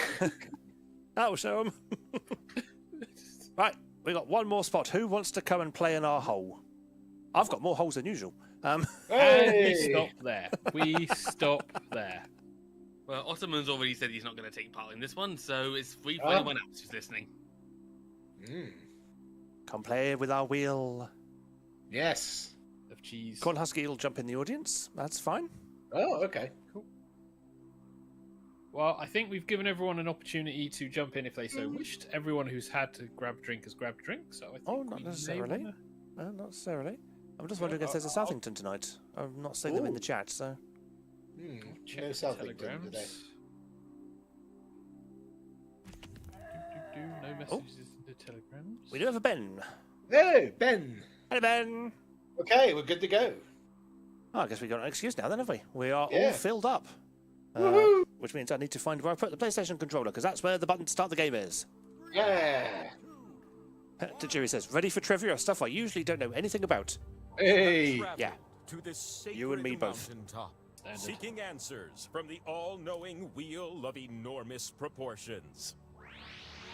That will show them. Right, we got one more spot. Who wants to come and play in our hole? I've got more holes than usual. And we Hey! stop there. We stop there. Well, Ottoman's already said he's not going to take part in this one, so it's free for anyone else who's listening. Come play with our wheel. Yes. Of cheese. Cornhusky will jump in the audience. That's fine. Oh, okay. Cool. Well, I think we've given everyone an opportunity to jump in if they so wished. Everyone who's had to grab a drink has grabbed a drink, so I think Oh, not necessarily. Not necessarily. I'm just wondering if there's a Southington tonight. I've not seen them in the chat, so... Check No the Southington telegrams. today. No messages in the telegrams. We do have a Ben. Hey, Ben. Hello, Ben. Okay, we're good to go. Oh, I guess we got an excuse now then, have we? We are all Yeah. filled up. Which means I need to find where I put the PlayStation controller, because that's where the button to start the game is. Yeah. Tajiri says, ready for trivia of stuff I usually don't know anything about. Hey. Yeah. To this sacred You and me both. mountaintop, Standard. seeking answers from the all-knowing wheel of enormous proportions.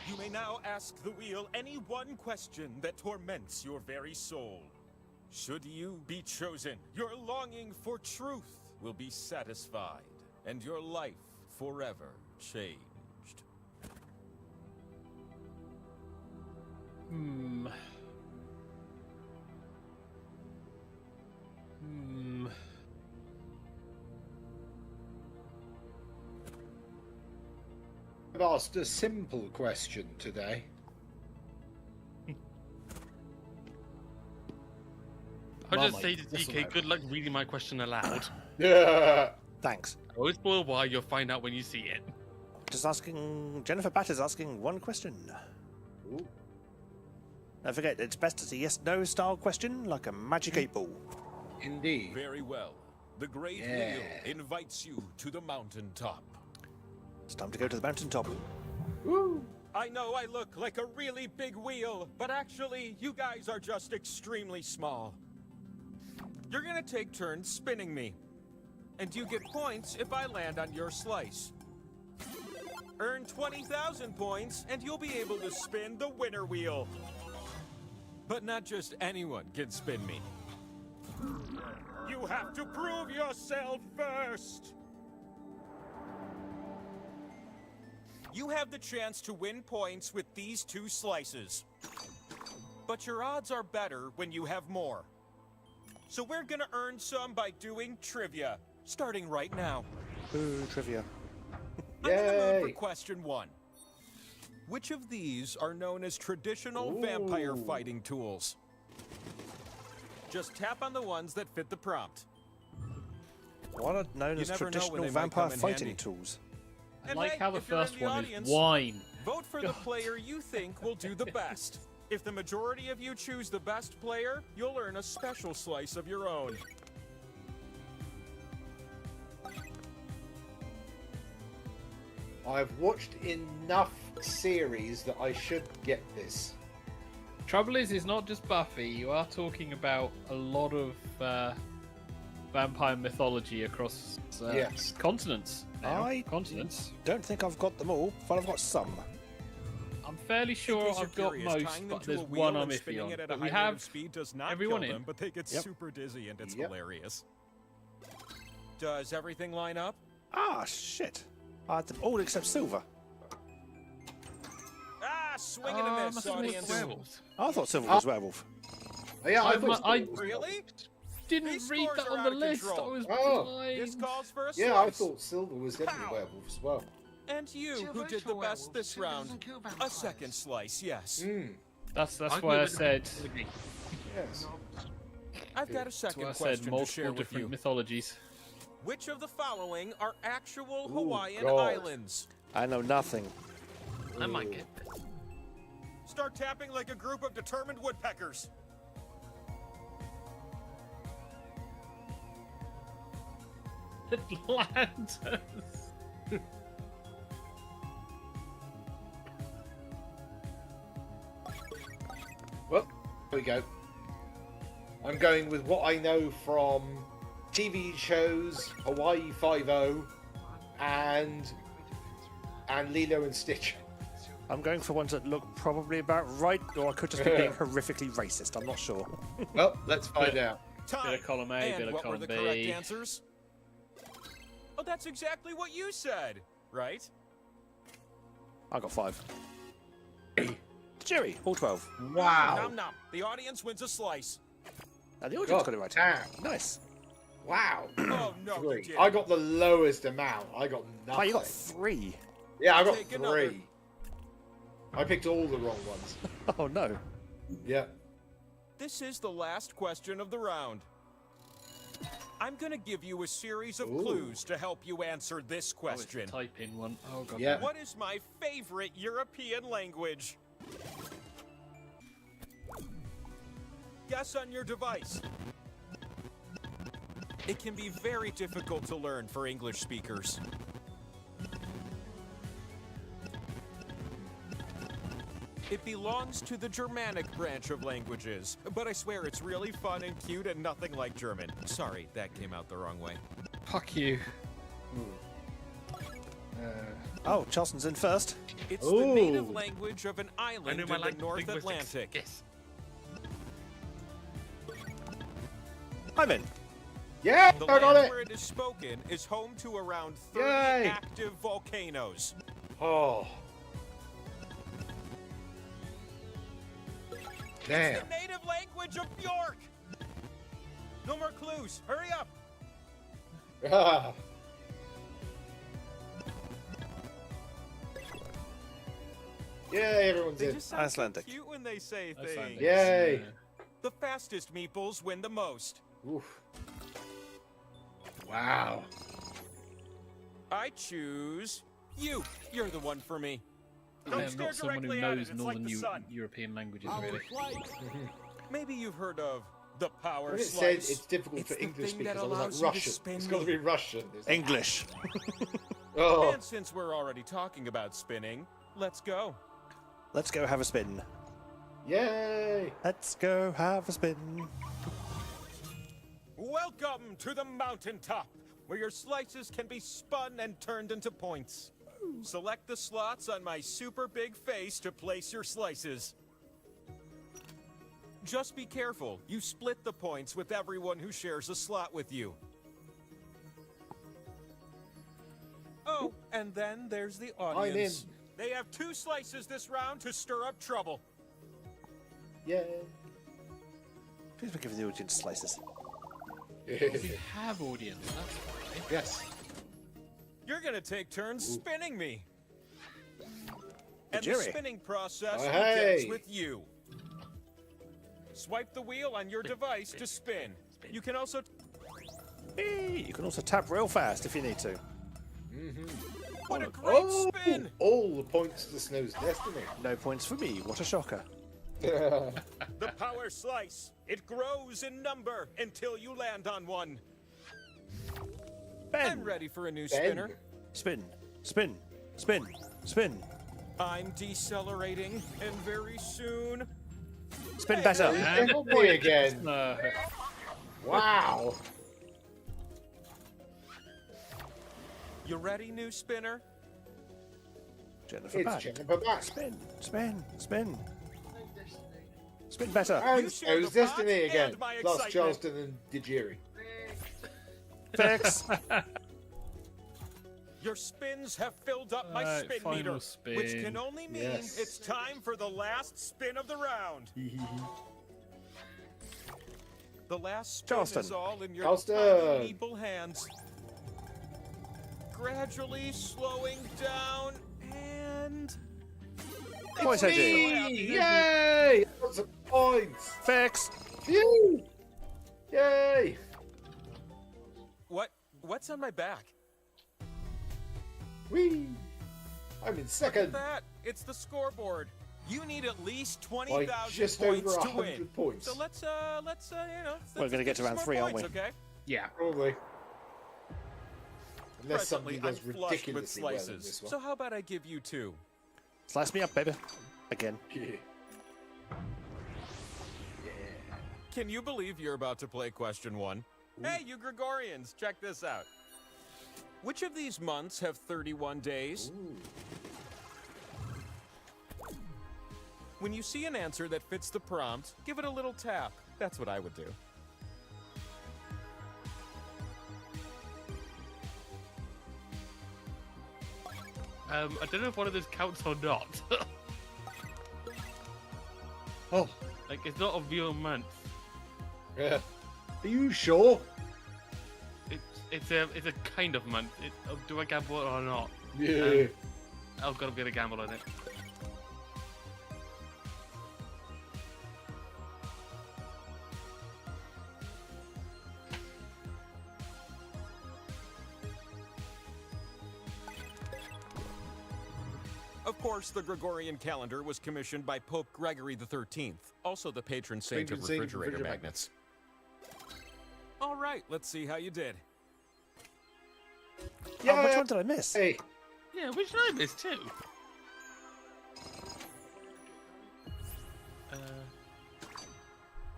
You may now ask the wheel any one question that torments your very soul. Should you be chosen, your longing for truth will be satisfied, and your life forever changed. I've asked a simple question today. I'll just Marmite, say to this'll DK, help. good luck reading my question aloud. Yeah. Thanks. I won't spoil why, you'll find out when you see it. Just asking... Jennifer Batt is asking one question. Ooh. Don't forget, it's best as a yes-no style question, like a magic 8-ball. Indeed. Very well. The great Yeah. wheel invites you to the mountaintop. It's time to go to the mountaintop. Woo. I know I look like a really big wheel, but actually, you guys are just extremely small. You're gonna take turns spinning me. And you get points if I land on your slice. Earn 20,000 points, and you'll be able to spin the winner wheel. But not just anyone can spin me. You have to prove yourself first! You have the chance to win points with these two slices. But your odds are better when you have more. So we're gonna earn some by doing trivia, starting right now. Ooh, trivia. I'm in the mood for Yay. question 1. Which of these are known as traditional vampire fighting tools? Just tap on the ones that fit the prompt. What are known You as never know when traditional they might vampire come in fighting handy. tools. I And like hey, how the if you're in first the one audience, is wine. Vote for the God. player you think will do the best. If the majority of you choose the best player, you'll earn a special slice of your own. I've watched enough series that I should get this. Trouble is, it's not just Buffy. You are talking about a lot of vampire mythology across Yes. continents. Now. I Continents. don't think I've got them all, but I've got some. I'm fairly sure I've got most, but there's one I'm iffy on. But we have speed does not everyone kill in. them, but they get Yep. super dizzy and it's Yep. hilarious. Does everything line up? Ah, shit. I had them all except Silver. Ah, swing and a miss, must have missed audience. Werewolves. I thought Silver was werewolf. Oh, yeah, I I- thought. I- Really? Didn't These read scores that are on out the of list. control. I was Oh. This blind. calls for a Yeah, I slice. thought Silver was definitely werewolf as well. And you, who did the best this round, a second slice, yes. That's I why I would- said. Yes. I've got a That's second why I said question to share multiple with different you. mythologies. Which of the following are actual Ooh, Hawaiian God. islands? I know nothing. I might get this. Start tapping like a group of determined woodpeckers. Atlantis. Well, here we go. I'm going with what I know from TV shows, Hawaii Five-0, and Lilo and Stitch. I'm going for ones that look probably about right, or I could just be being horrifically racist. I'm not sure. Well, let's find out. Time. Bit of column A, and bit of what were column the B. correct answers? Oh, that's exactly what you said, right? I got 5. Jerry, all 12. Wow. Nom nom. The audience wins a slice. And the audience got it right. Damn. Nice. Wow. Oh no, you 3. did. I got the lowest amount. I got nothing. Oh, you got 3. Yeah, I got Take 3. another. I picked all the wrong ones. Oh, no. Yeah. This is the last question of the round. I'm gonna give you a series of Ooh. clues to help you answer this question. Type in one. Oh god. Yeah. What is my favorite European language? Guess on your device. It can be very difficult to learn for English speakers. It belongs to the Germanic branch of languages, but I swear it's really fun and cute and nothing like German. Sorry, that came out the wrong way. Fuck you. Oh, Charleston's in first. It's the native Ooh. language of an I island know in my the North linguistics. Atlantic. Yes. I'm in. Yeah, The I got land it. where it is spoken is home to around 30 Yay. active volcanoes. Oh. It's Damn. the native language of Bjork. No more clues. Hurry up. Ah. Yay, everyone's They in. just sound so Icelandic. cute when they say Icelandic. things. Yay. The fastest meeples win the most. Oof. Wow. I choose you. You're the one for me. I Don't am stare not someone who directly at knows it, it's like Northern the sun. European languages, really. Maybe you've heard of the power When it slice. said it's difficult It's for the English thing that speakers, I was allows like, you to Russian. spin It's got to me. be Russian. It's like, English. oh. And since we're already talking about spinning, let's go. Let's go have a spin. Yay. Let's go have a spin. Welcome to the mountaintop, where your slices can be spun and turned into points. Select the slots on my super big face to place your slices. Just be careful. You split the points with everyone who shares a slot with you. Oh, and then there's the audience. They have 2 slices this round to stir up trouble. Yay. Please be giving the audience slices. We have audience. That's fine. Yes. You're gonna take turns spinning me. And the Jerry. spinning process Oh, hey. begins with you. Swipe the wheel on your device to spin. You can also Hey, you can also tap real fast if you need to. what a great Oh, spin! all the points to Snow's Destiny. No points for me. What a shocker. The power slice. It grows in number until you land on one. Ben. I'm ready for a new Ben. spinner. Spin. Spin. Spin. Spin. I'm decelerating, and very soon. Oh, Spin better. He's definitely again. Wow. And point. No. Wow. It's You ready, new spinner? Jennifer It's back. Jennifer back. Spin, spin, spin. Spin better. And You share it was the pot Destiny again. and my Plus excitement. Charleston and Digiri. Fix. Your spins have filled up my Alright, spin final meter, spin. which can only mean Yes. it's time for the last spin of the round. The last spin Charleston. is all in your Charleston. tiny feeble hands. Gradually slowing down, and Points It's ID. me! Yay! Lots of points. Fix. Phew! Yay! what's on my back? Whee! I'm in Look at second that! It's the scoreboard. You need at least by 20,000 just over points to 100 win. points. So let's We're gonna get to round 3, aren't we? Okay. Yeah. Probably. Unless Presently, somebody does I'm flushed with ridiculously well in slices. this one. So how about I give you 2? Slice me up, baby. Again. Yeah. Can you believe you're about to play question 1? Hey, you Gregorians, check this out. Which of these months have 31 days? Ooh. When you see an answer that fits the prompt, give it a little tap. That's what I would do. I don't know if one of those counts or not. Oh. Like, it's not a real month. Yeah. Are you sure? It's a kind of month. Do I gamble or not? Yeah. I've got a bit of gamble on it. Of course, the Gregorian calendar was commissioned by Pope Gregory XIII, also the patron saint of Patron saint of refrigerator refrigerator magnets. All right, let's see how you did. Oh, which one did I miss? Hey. Yeah, which did I miss too?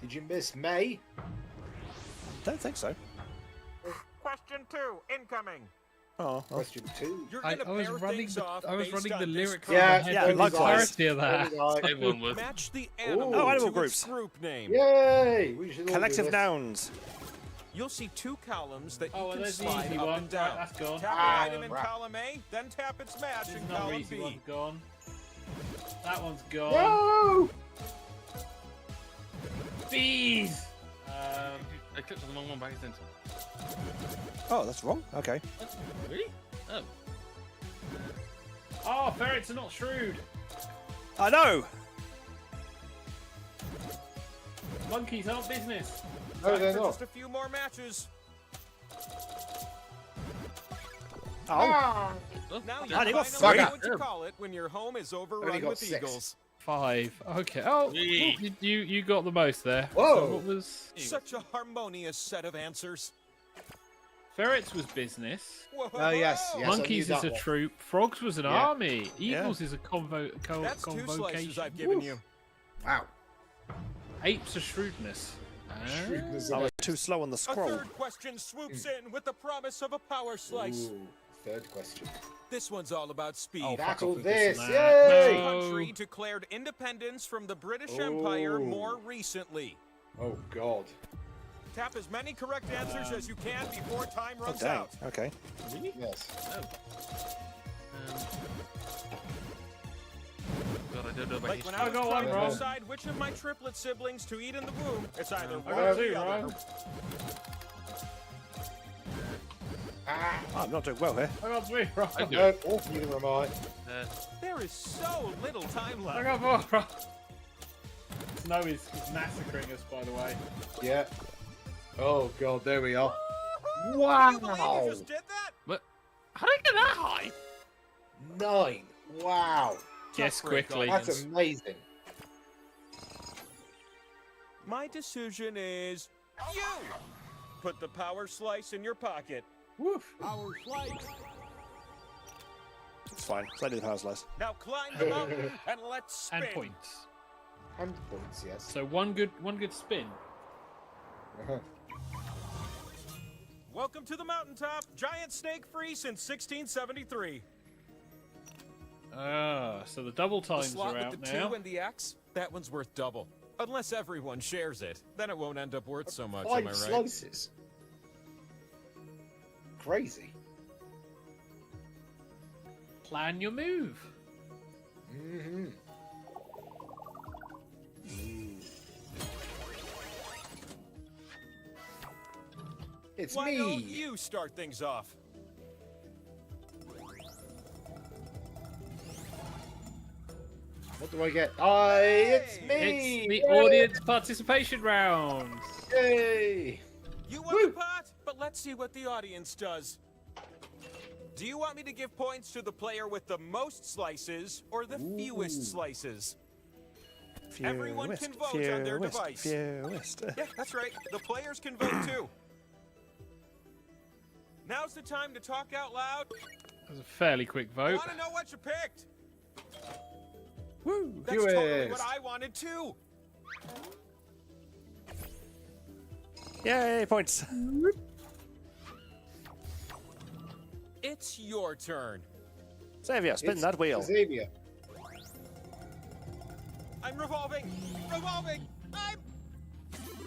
Did you miss May? Don't think so. Question 2, incoming. Oh, well. Question 2. You're I gonna was pair running things the off I was based running on the this lyrics card. in my Yeah, head yeah, with likewise. clarity of that. Everyone was. Match the animal Oh, animal to groups. its group name. Yay! We should all do Collective this. nouns. You'll see 2 columns that Oh, you well, can there's the slide easy up one. and down. Right, that's gone. Tap Ah, the item in crap. column A, then tap its match There's in another column easy B. one gone. That one's gone. No! Bees! I clicked on the wrong one by accident. Oh, that's wrong. Okay. Really? Oh. Oh, ferrets are not shrewd. I know. Monkeys aren't business. No, Time they're for not. just a few more matches. Oh. Ah! Now you I only got finally know three. what to call it when your home is overrun got with 6. eagles. 5. Okay. Oh, Wee. you got the most there. Whoa. So what was Such a harmonious set of answers. ferrets was business. Whoa, Oh, yes, yes. I Monkeys knew is that a one. troop. Frogs was an Yeah. army. Eagles is a That's 2 slices convocation. I've given Oof. you. Wow. Apes are shrewdness. Shrewdness I of was too slow on the A scroll. third question swoops in with the promise of a power slice. Ooh, third question. This one's all about speed. Oh, fuck Battle off with this this! and Yay! No. Country declared independence from the British Empire Oh. more recently. Oh, God. Tap as many correct answers as you can before time Oh, runs dang. out. Okay. Yes. God, I don't know about Like when history. I was got one trying to wrong. decide which of my triplet siblings to eat in the womb, it's either one I or got the 2 other. wrong. Ah! Oh, I'm not doing well here. I got 3 wrong. I do. No, neither am I. There is so little time I left. got 4 wrong. Snow is massacring us, by the way. Yeah. Oh, God, there we are. Can Wow! you believe you just did that? What? How did I get that high? 9. Wow. Guess break, quickly. That's amazing. My decision is you. Put the power slice in your pocket. Woof. Power slice. It's fine. Plenty of power slice. Now climb the mountain and let's spin. And points. And points, yes. So one good spin. Uh-huh. Welcome to the mountaintop. Giant snake free since 1673. So the double The times slot are with out the now. 2 and the X, that one's worth double. Unless everyone shares it. Then it won't end up worth so much, am I 5 right? slices. Crazy. Plan your move. Mm-hmm. It's Why me. don't you start things off? What do I get? It's me. It's the audience participation round. Yay! You want the pot? But let's see what the audience does. Do you want me to give points to the player with the most slices or the fewest slices? Everyone can vote on their device. Fewest. Yeah, that's right. The players can vote too. Now's the time to talk out loud. That was a fairly quick I vote. want to know what you picked. Woo! That's totally what I wanted too. Yay, points. It's your turn. Xavier, spin that wheel. Xavier. I'm revolving. Revolving.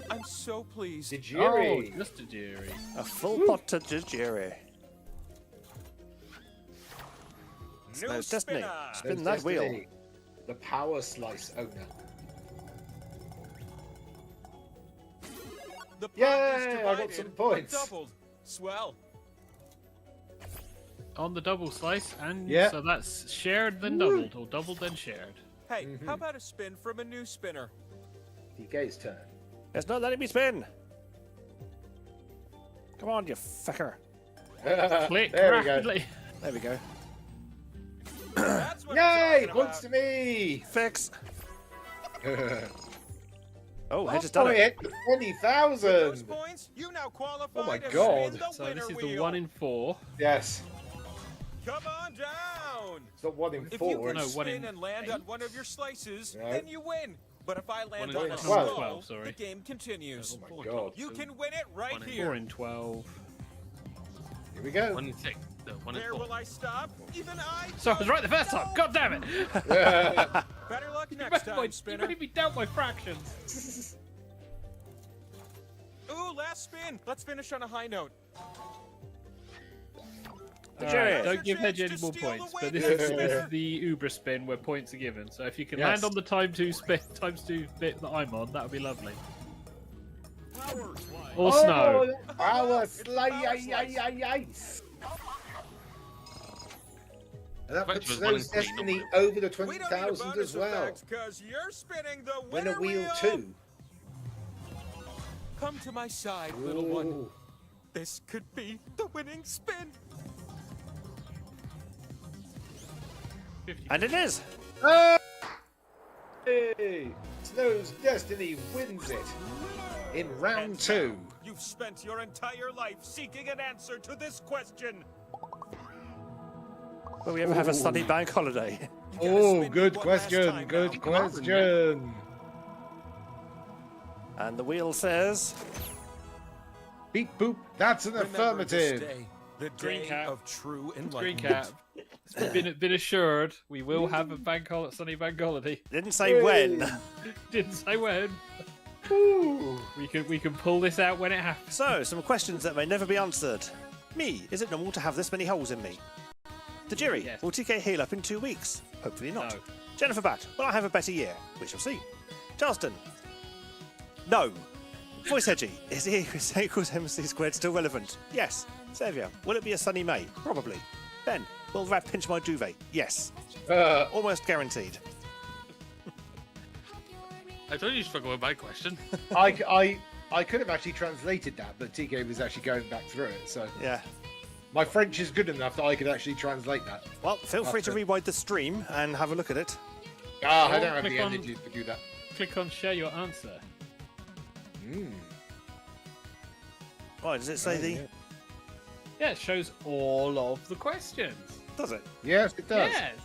I'm so pleased. Oh, Tajiri. just a jury. A full pot to Tajiri. New There's Destiny. spinner. Spin There's that wheel. Destiny, the power slice owner. The pot Yay, is I divided, got some but points. doubled. Swell. On the double slice, and Yeah. so that's shared then doubled, or doubled then shared. Hey, how about a spin from a new spinner? DK's turn. It's not letting me spin. Come on, you fucker. Click there we go. rapidly. There we go. That's what Yay! I'm talking Points to about. me. Fix. Oh, I Oh, just done I it. hit Those 20,000. points, you now qualify Oh my to God. spin the So winner this is the wheel. 1 in 4. Yes. Come on down. It's not 1 in If 4. you can No, one spin in and land on 8. one of your slices, No. then you win. But if I land One on in a 12. skull, 12, sorry. the game continues. Oh my God. You can win it right 1 in here. 4 in 12. Here we go. 1 in 6. No, 1 in Where 4. will I stop? Even I. So I was right the first time. God damn it! Better luck You next made time, spinner. me doubt my fractions. Ooh, last spin. Let's finish on a high note. Jerry. Don't give Chance Hedge any to more steal the points, but win. this is the Uber spin where points are given. So if you can Yes. land on the times 2 bit that I'm on, that would be lovely. Or snow. Oh, power It's slice. power slice. Ice. And that Which puts was those 1 in 3, Destiny not over the We don't need a 20,000 bonus as well. effect, 'cause you're spinning the Win winner a wheel too. Come to my side, little one. Ooh. This could be the winning spin. 50. And it is. Hey! Snow's Destiny wins it in round 2. You've spent your entire life seeking an answer to this question. Will we ever have a sunny bank holiday? Oh, spin good one last question. time Good now. question. And the wheel says, Beep boop. That's an Remember this affirmative. day, the Green day cap. of true Green enlightenment. cap. It's been assured we will have a sunny bank holiday. didn't say when. Didn't say when. Ooh. We can pull this out when it happens. So, some questions that may never be answered. Me, is it normal to have this many holes in me? Tajiri, Yes. will TK heal up in 2 weeks? Hopefully not. No. Jennifer Batt, will I have a better year? We shall see. Charleston, no. Voice Edgy, is E equals MC squared still relevant? Yes. Xavier, will it be a sunny May? Probably. Ben, will Rat pinch my duvet? Yes. Almost guaranteed. I told you to struggle with my question. I could have actually translated that, but TK was actually going back through it. So Yeah. my French is good enough that I could actually translate that. Well, feel free to That's it. rewind the stream and have a look at it. I don't have click the on- energy to do that. Click on share your answer. Why, does it say the... Yeah, it shows all of the questions. Does it? Yes, it does. Yes.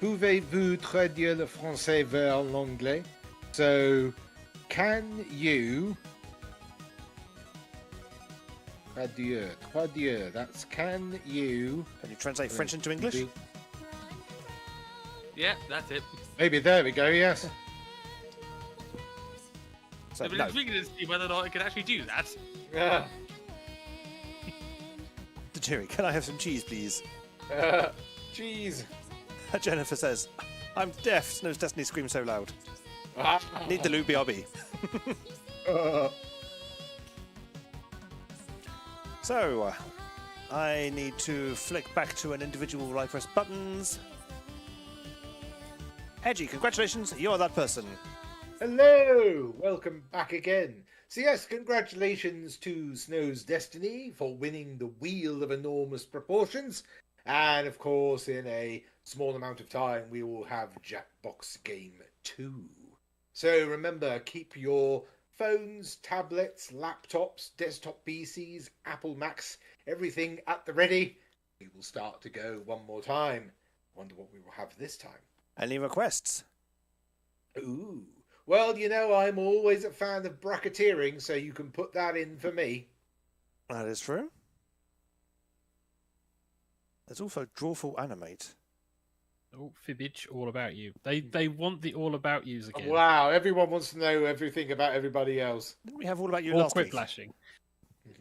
Pouvez-vous traduire le français vers l'anglais? So, can you Adieu. Adieu. That's can you... Can you translate French into English? Yeah, that's it. Maybe there we go, yes. So, But no. it's really to see whether or not it can actually do that. Yeah. Jerry, can I have some cheese, please? Cheese. Jennifer says, I'm deaf. Snow's Destiny screams so loud. Need the loop, BRB. So, I need to flick back to an individual while I press buttons. Edgy, congratulations, you're that person. Hello! Welcome back again. So yes, congratulations to Snow's Destiny for winning the Wheel of Enormous Proportions. And of course, in a small amount of time, we will have Jackbox Game 2. So remember, keep your phones, tablets, laptops, desktop PCs, Apple Macs, everything at the ready. We will start to go one more time. Wonder what we will have this time. Any requests? Ooh. Well, you know, I'm always a fan of bracketeering, so you can put that in for me. That is true. There's also Drawful Animate. Oh, Fibbage, all about you. They want the all about yous again. Wow, everyone wants to know everything about everybody else. Didn't we have All About You Or last week? quiplashing.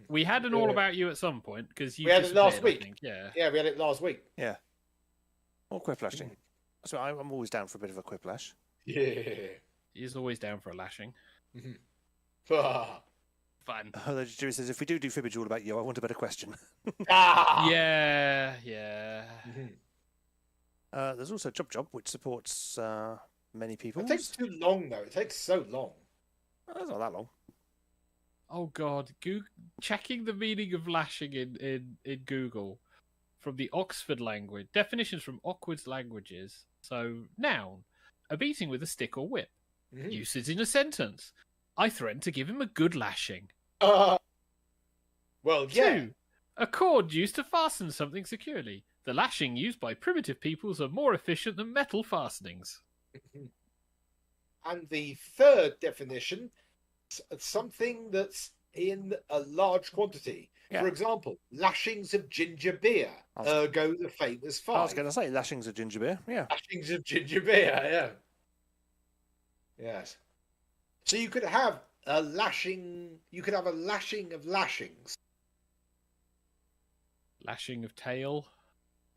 We had an all about you at some point because you We had it last disappeared, I week. think. Yeah. Yeah, we had it last week. Yeah. Or quiplashing. So I'm always down for a bit of a quiplash. Yeah. He's always down for a lashing. Fun. Although Jerry says, if we do Fibbage All About You, I want a better question. Ah! Yeah. There's also Job, which supports many people. It takes too long, though. It takes so long. That's not that long. Oh God, checking the meaning of lashing in Google from the Oxford language. Definitions from Oxford's languages. So, noun, a beating with a stick or whip. Usage in a sentence. I threatened to give him a good lashing. Well, yeah. 2. A cord used to fasten something securely. The lashing used by primitive peoples are more efficient than metal fastenings. And the third definition, something that's in a large quantity. Yeah. For example, lashings of ginger beer, ergo the famous I was five. going to say lashings of ginger beer. Yeah. Lashings of ginger beer, yeah. Yes. So you could have a lashing. You could have a lashing of lashings. Lashing of tail.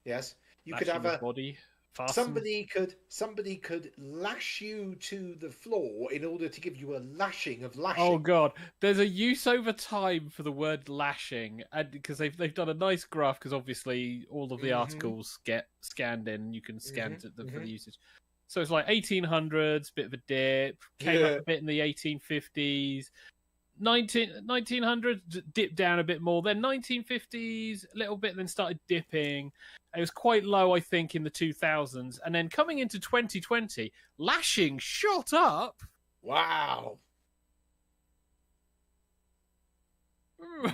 Yes. You Lashing could have of a body. Fasten. somebody could lash you to the floor in order to give you a lashing of lashing. Oh God, there's a use over time for the word lashing, and because they've done a nice graph, because obviously all of the articles get scanned in, you can scan for the usage. So it's like 1800s, bit of a dip, came up a bit in the 1850s, 1900s dipped down a bit more, then 1950s a little bit, then started dipping. It was quite low, I think, in the 2000s, and then coming into 2020, lashing shot up. Wow. Oh,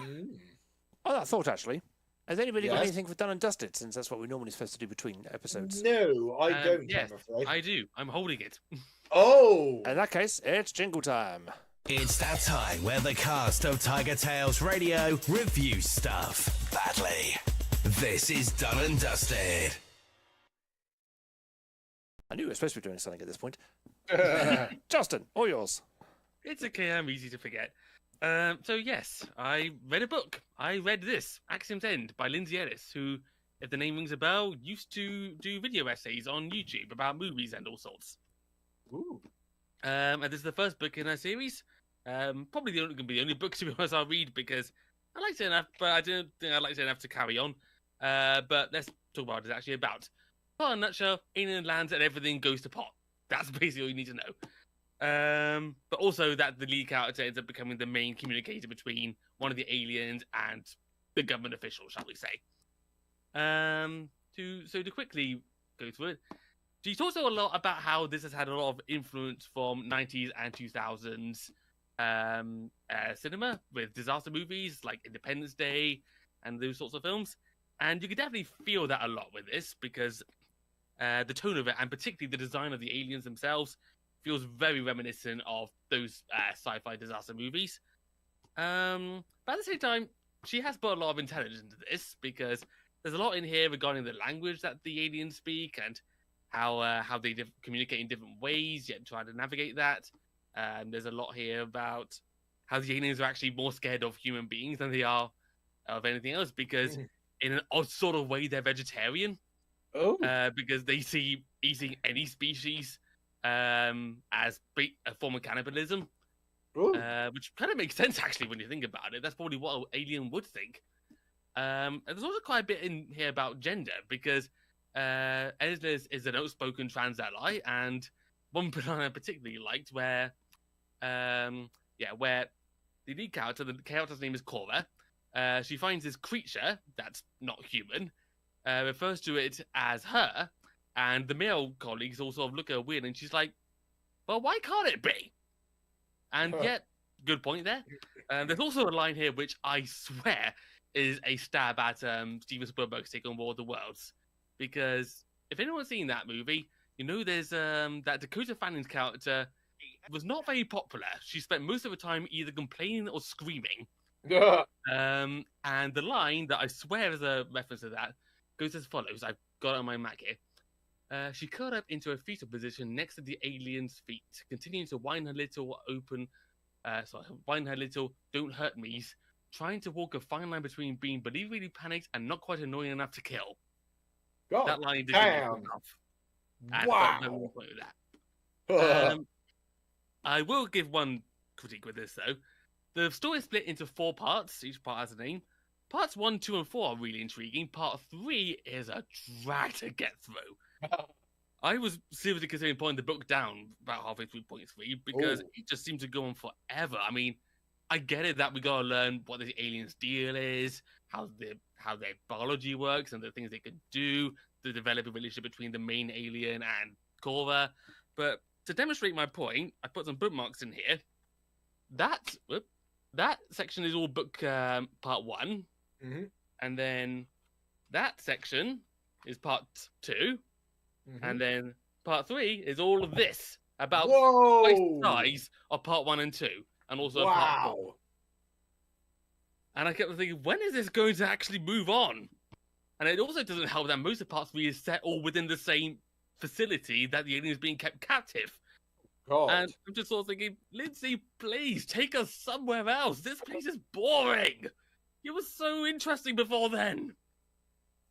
that thought actually. Has anybody got Yes. anything for done and dusted? Since that's what we normally supposed to do between episodes. No, I don't. Yes, I'm afraid. I do. I'm holding it. Oh. In that case, it's jingle time. It's that time where the cast of TigerTails Radio review stuff badly. This is Done and Dusted. I knew we were supposed to be doing something at this point. Justin, all yours. It's okay, I'm easy to forget. So yes, I read a book. I read this, Axiom's End, by Lindsay Ellis, who, if the name rings a bell, used to do video essays on YouTube about movies and all sorts. Ooh. And this is the first book in her series. Probably going to be the only book, to be honest, I'll read, because I liked it enough, but I don't think I liked it enough to carry on. But let's talk about what it's actually about. Well, in a nutshell, alien lands and everything goes to pot. That's basically all you need to know. But also that the lead character ends up becoming the main communicator between one of the aliens and the government official, shall we say. To quickly go through it, she talks a lot about how this has had a lot of influence from 90s and 2000s cinema with disaster movies like Independence Day and those sorts of films. And you can definitely feel that a lot with this, because the tone of it, and particularly the design of the aliens themselves, feels very reminiscent of those sci-fi disaster movies. But at the same time, she has put a lot of intelligence into this, because there's a lot in here regarding the language that the aliens speak and how they communicate in different ways, yet try to navigate that. There's a lot here about how the aliens are actually more scared of human beings than they are of anything else, because in an odd sort of way, they're vegetarian. Oh. Because they see eating any species as a form of cannibalism. Which kind of makes sense, actually, when you think about it. That's probably what an alien would think. And there's also quite a bit in here about gender, because Ezra is an outspoken trans ally, and one bit I particularly liked where the lead character, the character's name is Cora, she finds this creature that's not human, refers to it as her, and the male colleagues all sort of look at her weird, and she's like, well, why can't it be? And yet, good point there. There's also a line here which I swear is a stab at Steven Spielberg's take on War of the Worlds. Because if anyone's seen that movie, you know there's that Dakota Fanning's character was not very popular. She spent most of her time either complaining or screaming. And the line that I swear is a reference to that goes as follows. I've got it on my Mac here. She curled up into a fetal position next to the alien's feet, continuing to whine her little don't hurt me's, trying to walk a fine line between being believably panicked and not quite annoying enough to kill. God, that line did damn. Wow. That. I will give one critique with this, though. The story is split into 4 parts. Each part has a name. Parts 1, 2, and 4 are really intriguing. Part 3 is a drag to get through. I was seriously considering putting the book down about halfway through point 3 because it just seemed to go on forever. I mean, I get it that we gotta learn what the aliens' deal is, how their biology works, and the things they could do to develop a relationship between the main alien and Cora. But to demonstrate my point, I put some bookmarks in here. That section is all book part 1, and then that section is part 2, and then part 3 is all of this about twice the size of part 1 and 2, and also part 4. And I kept thinking, when is this going to actually move on? And it also doesn't help that most of part 3 is set all within the same facility that the alien is being kept captive. God. And I'm just sort of thinking, Lindsay, please take us somewhere else. This place is boring. It was so interesting before then.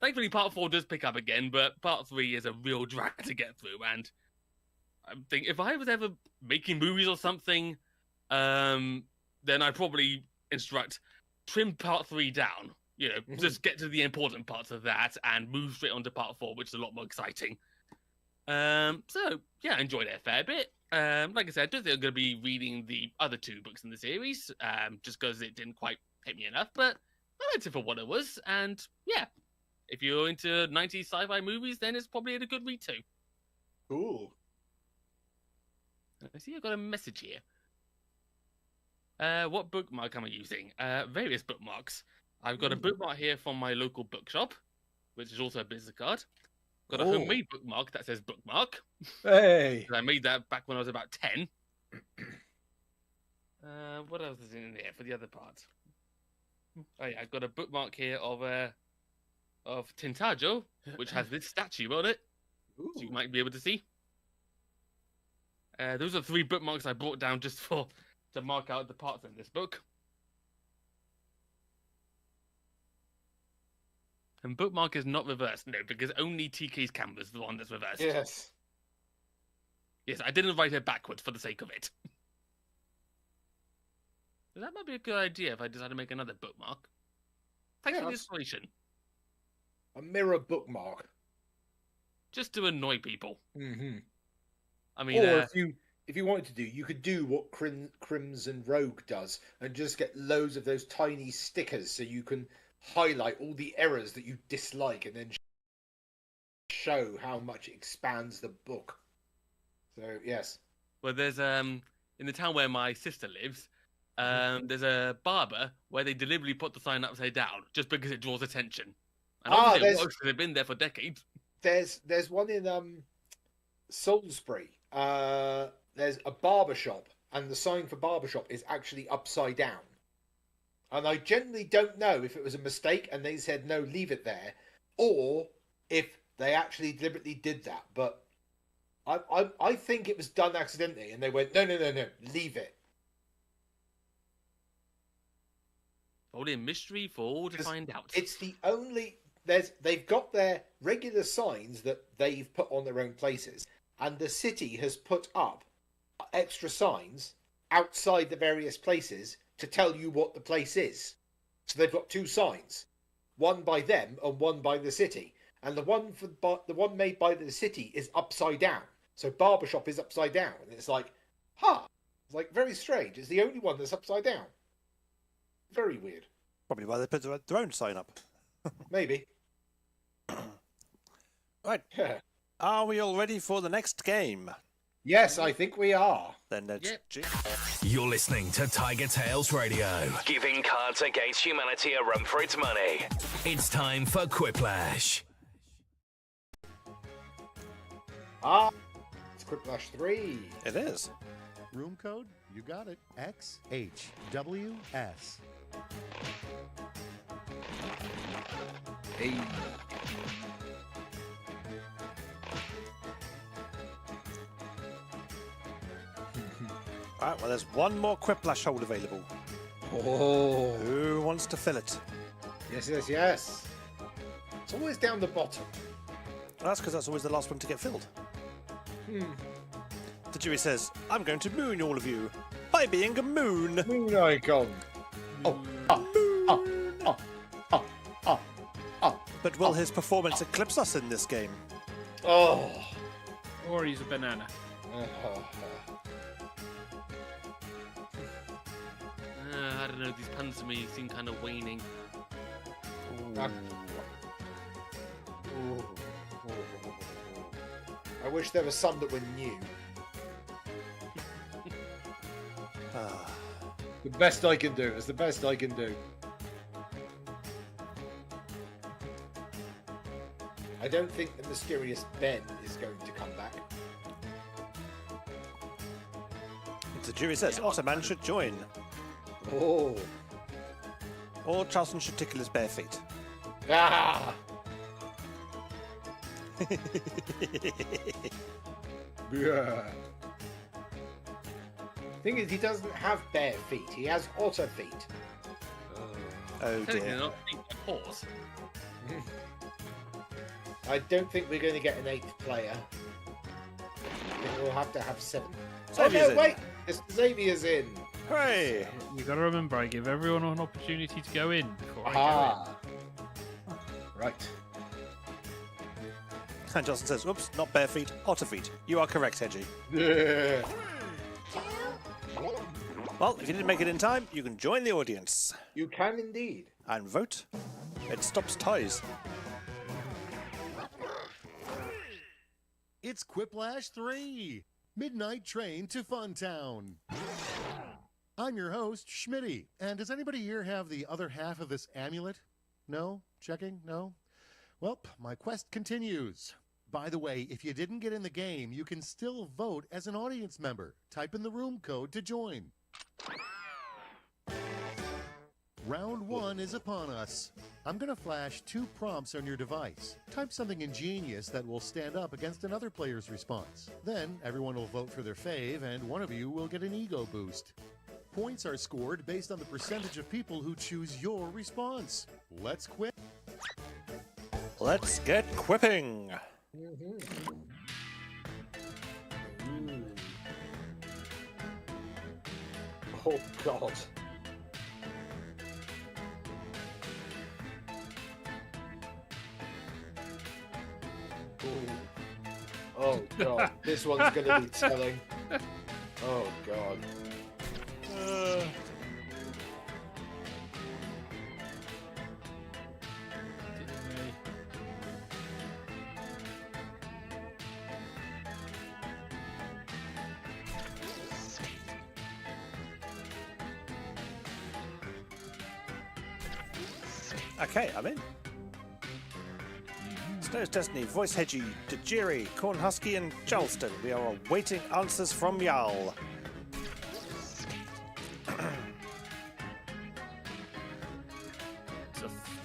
Thankfully, part 4 does pick up again, but part 3 is a real drag to get through. And I'm thinking, if I was ever making movies or something, then I'd probably instruct, trim part 3 down. You know, just get to the important parts of that and move straight on to part 4, which is a lot more exciting. So, yeah, I enjoyed it a fair bit. Like I said, I don't think I'm going to be reading the other 2 books in the series, just because it didn't quite hit me enough, but I liked it for what it was, and yeah, if you're into 90s sci-fi movies, then it's probably a good read too. Cool. I see I've got a message here. What bookmark am I using? Various bookmarks. I've got a bookmark here from my local bookshop, which is also a business card. Got a homemade bookmark that says bookmark. Hey! I made that back when I was about 10. What else is in there for the other part? Oh yeah, I've got a bookmark here of Tintagel, which has this statue on it. So you might be able to see. Those are 3 bookmarks I brought down just to mark out the parts in this book. And bookmark is not reversed, no, because only TK's camera is the one that's reversed. Yes. Yes, I didn't write it backwards for the sake of it. That might be a good idea if I decide to make another bookmark. Thanks for the inspiration. A mirror bookmark. Just to annoy people. I mean, or if you wanted to do, you could do what Crimson Rogue does and just get loads of those tiny stickers so you can highlight all the errors that you dislike and then show how much it expands the book. So, yes. Well, there's in the town where my sister lives, there's a barber where they deliberately put the sign upside down just because it draws attention. And obviously it works because they've been there for decades. There's one in Salisbury. There's a barber shop, and the sign for barber shop is actually upside down. And I genuinely don't know if it was a mistake and they said, no, leave it there, or if they actually deliberately did that. But I think it was done accidentally and they went, no, leave it. Only a mystery for all to find out. It's the only... They've got their regular signs that they've put on their own places, and the city has put up extra signs outside the various places to tell you what the place is. So they've got two signs, one by them and one by the city. And the one made by the city is upside down. So barbershop is upside down. And it's like, it's like very strange. It's the only one that's upside down. Very weird. Probably why they put their own sign up. Maybe. Right. Are we all ready for the next game? Yes, I think we are. Then let's... Yep. You're listening to TigerTails Radio, giving Cards Against Humanity a run for its money. It's time for Quiplash. It's Quiplash 3. It is. Room code? You got it. XHWS. Hey. Alright, well, there's one more Quiplash hold available. Oh. Who wants to fill it? Yes. It's always down the bottom. Well, that's because that's always the last one to get filled. The jury says, I'm going to moon all of you by being a moon. Moon icon. But will his performance eclipse us in this game? Oh. Or he's a banana. I don't know, these puns to me seem kind of waning. I wish there was some that were new. The best I can do. It's the best I can do. I don't think the mysterious Ben is going to come back. The jury says Ottoman should join. Oh. Or Charleston should tickle his bare feet. Ah! Yeah. Thing is, he doesn't have bare feet. He has otter feet. Oh Technically, dear. not horse. I don't think we're going to get an 8th player. I think we'll have to have 7. Xavier's in. Wait! Xavier's in. Hooray! You got to remember, I give everyone an opportunity to go in before I go Right. And Johnson says, oops, not bare feet, otter feet. You are correct, Hedgie. Yeah. Well, if you didn't make it in time, you can join the audience You can indeed. and vote. It stops ties. It's Quiplash 3. Midnight Train to Funtown. I'm your host, Schmitty. And does anybody here have the other half of this amulet? No? Checking? No? Well, my quest continues. By the way, if you didn't get in the game, you can still vote as an audience member. Type in the room code to join. Round 1 is upon us. I'm going to flash 2 prompts on your device. Type something ingenious that will stand up against another player's response. Then everyone will vote for their fave, and one of you will get an ego boost. Points are scored based on the percentage of people who choose your response. Let's quit. Let's get quipping. Oh, God. Oh, God. This one's going to be telling. Oh, God. Okay, I'm in. Snow's Destiny, Voice Hedgie, Tajiri, Corn Husky, and Charleston. We are awaiting answers from y'all.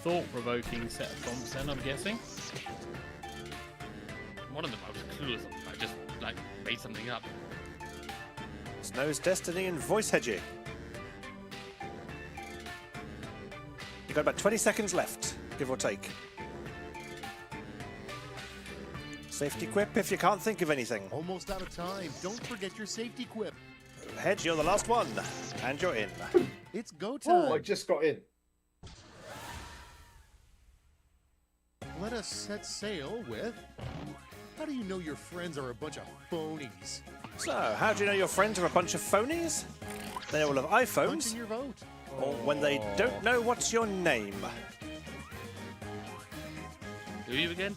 thought-provoking set of prompts then, I'm guessing. One of them I was clueless on. I just made something up. Snow's Destiny and voice hedging. You've got about 20 seconds left, give or take. Safety quip if you can't think of anything. Almost out of time. Don't forget your safety quip. Hedge, you're the last one. And you're in. It's go time. Oh, I just got in. Let us set sail with... How do you know your friends are a bunch of phonies? So, how do you know your friends are a bunch of phonies? They all have Punch iPhones, in your vote. or when they don't know what's your name. Who are you again?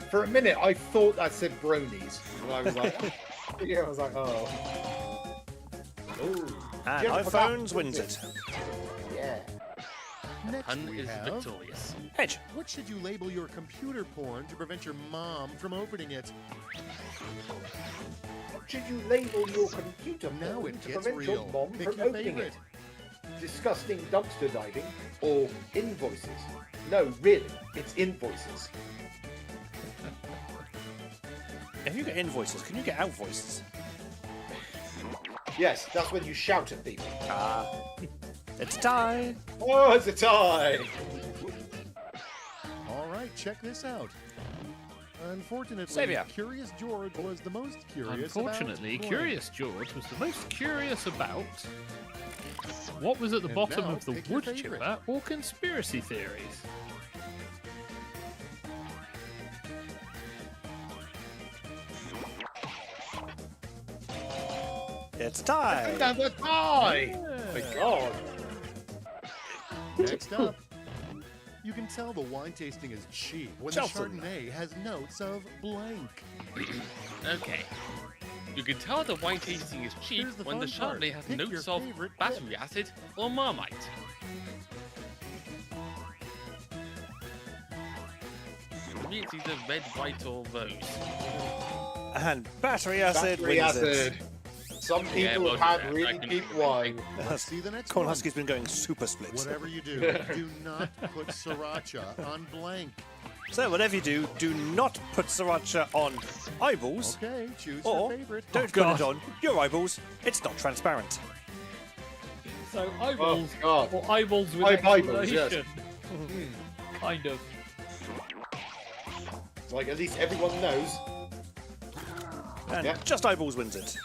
For a minute, I thought that said bronies. And I was like, yeah, I was like, oh. Ooh. And Yeah, iPhones wins it. Yeah. Next Hun we is have... victorious. Hedge. What should you label your computer porn to prevent your mom from opening it? What should you label your computer Now porn it to gets prevent your real. mom Pick from your opening favorite. it? Disgusting dumpster diving or invoices? No, really, it's invoices. If you get invoices, can you get out voices? Yes, that's when you shout at people. It's a tie. Oh, it's a tie! All right, check this out. Unfortunately, Saviour. Curious George was the most curious Unfortunately, about Curious George was the most curious about what was at the And bottom now of the pick your wood favourite. chipper or conspiracy theories. It's a tie. Another tie! Oh my god. Next up, you can tell the wine tasting is cheap when Cheltenham. the Chardonnay has notes of blank. Okay. You can tell the wine tasting is cheap Here's the when the fun part. Chardonnay has Pick notes your of favorite battery acid or Marmite. For me, it's either red, white, or rose. And battery acid Battery wins acid. Some people Yeah, well, have yeah, had I really can cheap think of wine. it. Let's see the next Corn one. Husky's been going super splits. Whatever you do, do not put sriracha on blank. So whatever you do, do not put sriracha on eyeballs, Okay, choose or your favorite. don't put God. it on your eyeballs. It's not transparent. So Oh eyeballs, god. or eyeballs with Eyeballs, yes. explanation. Kind of. It's like at least everyone knows. And Yeah. just eyeballs wins it.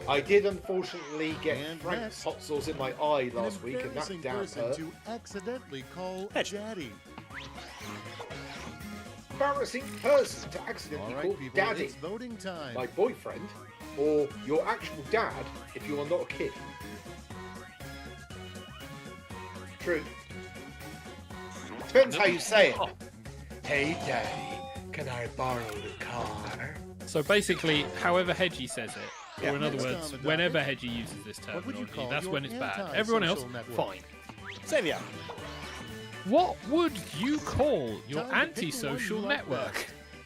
I did unfortunately get And Frank's next, hot sauce in my eye An last week, and that embarrassing damn person hurt. to accidentally call Hedge. daddy. Embarrassing person to All accidentally right, call people, daddy, it's voting time. my boyfriend, or your actual dad if you are not a kid. True. Depends how you say it. Hey, daddy, can I borrow the car? So basically, however Hedgie says it, Yeah. or in other Next words, on the whenever docket, Hedgie uses this what would you terminology, call that's your when it's bad. anti-social Everyone else, network? fine. Saviour. What would you call your Time to pick the one antisocial you like network?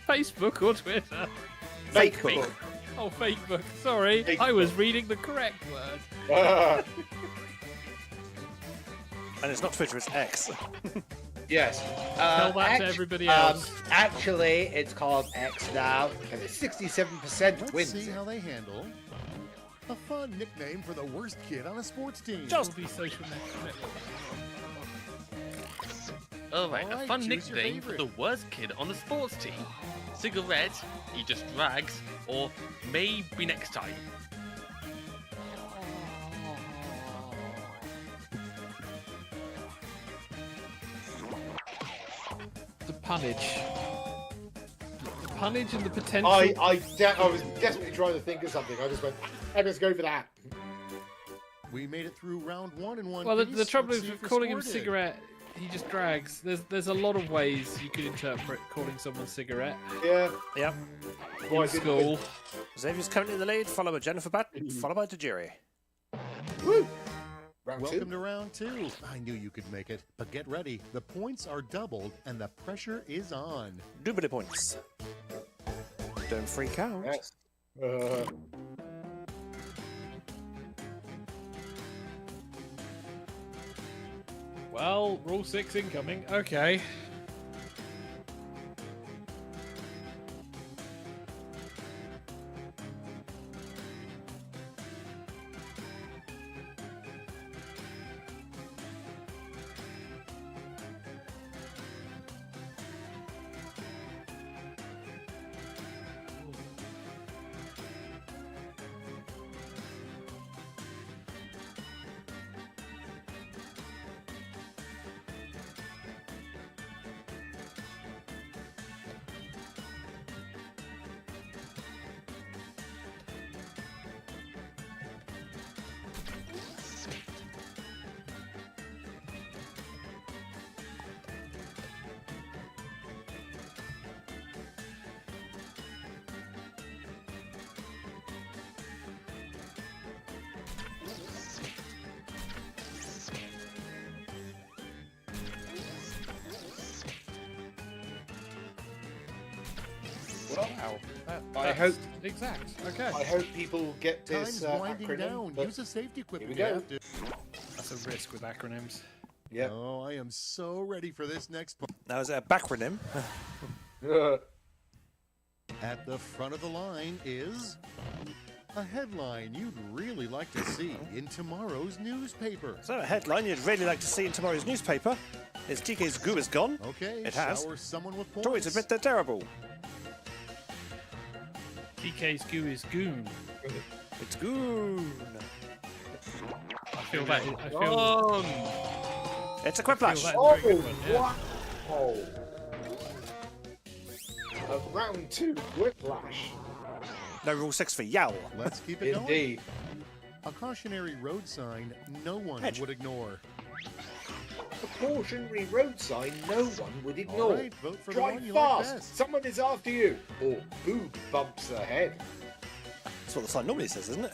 Facebook or Twitter? Facebook. Oh, Facebook. Sorry, I was reading the correct word. And it's not Twitter, it's X. Yes. Tell that to everybody else. Actually, it's called X now, and it's 67% Let's wins. see how they handle a fun nickname for the worst kid on a sports team. Just Will be social network. Alright, Alright, a fun choose your nickname for the favorite. worst kid on the sports team. Cigarette, he just drags, or maybe next time. The punnage. The punnage and the potential. I was desperately trying to think of something. I just went, let's go for that. We made it through round one in one Well, the piece. trouble Let's is see with if your calling him score did. cigarette, he just drags. There's a lot of ways you could interpret calling someone cigarette. Yeah. Yep. Boy, I In didn't school. Xavier's currently in the lead, followed by Jennifer Butt, followed by Tajiri. Woo! Round Welcome two. to round two. I knew you could make it, but get ready. The points are doubled and the pressure is on. Doobly points. Don't freak out. Yes. Well, rule 6 incoming. Okay. Wow. I hope Exact. Okay. I hope people get this Time's winding acronym. down. but- Use a safety quip Here we if you go. have to. That's a risk with acronyms. Yeah. Oh, I am so ready for this next part. Now, is it a backronym? At the front of the line is a headline you'd really like to see in tomorrow's newspaper. So, a headline you'd really like to see in tomorrow's newspaper is TK's goo is gone. Okay, It has. shower someone with points. Toys admit they're terrible. TK's goo is goon. It's goon. I feel that. I feel. It's a I feel quiplash. that's a very good one. Yeah. Oh. Round 2, whiplash. No rule 6 for yowl. Let's keep it going. Indeed. A cautionary road sign no one Hedge. would ignore. A cautionary road sign no one would ignore. All right, vote for the one Drive you like fast, best. someone is after you. Or boob bumps ahead. That's what the sign normally says, isn't it?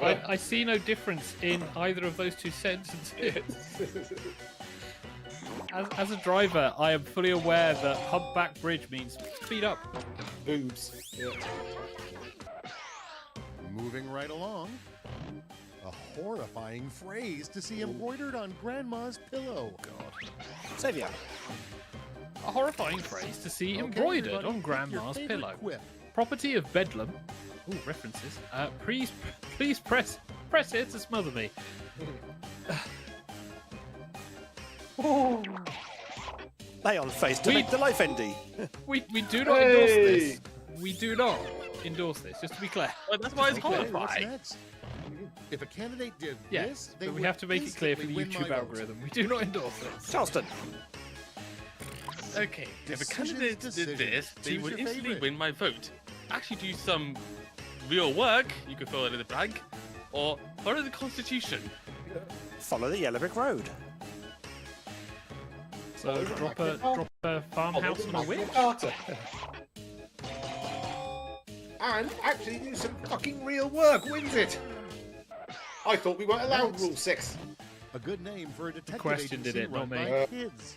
I see no difference in either of those two sentences. As a driver, I am fully aware that humpback bridge means speed up. Boobs. Yeah. Moving right along. A horrifying phrase to see embroidered on Grandma's pillow. God. Saviour. A horrifying phrase to see Okay, embroidered everybody, on pick Grandma's your favorite pillow. Quip. Property of Bedlam. Ooh, references. Please press here to smother me. Lay on face to We- make the life endy. We do not endorse this. We do not endorse this, just to be clear. Well, that's why it's Okay, what's horrifying. next? If a candidate did Yeah, this, they but we would have to make it clear for the instantly win YouTube my vote. algorithm. We do not endorse this. Charleston. Okay, if a Decisions, candidate did decisions. this, they Choose would your instantly favorite. win my vote. Actually do some real work, you could fill it in the blank, or follow the Constitution. Follow the yellow brick road. So drop a farmhouse on a witch. Carter. And actually do some fucking real work wins it. I thought we weren't allowed Next. Rule 6. A good name for a detective question did agency it, run not me. by kids.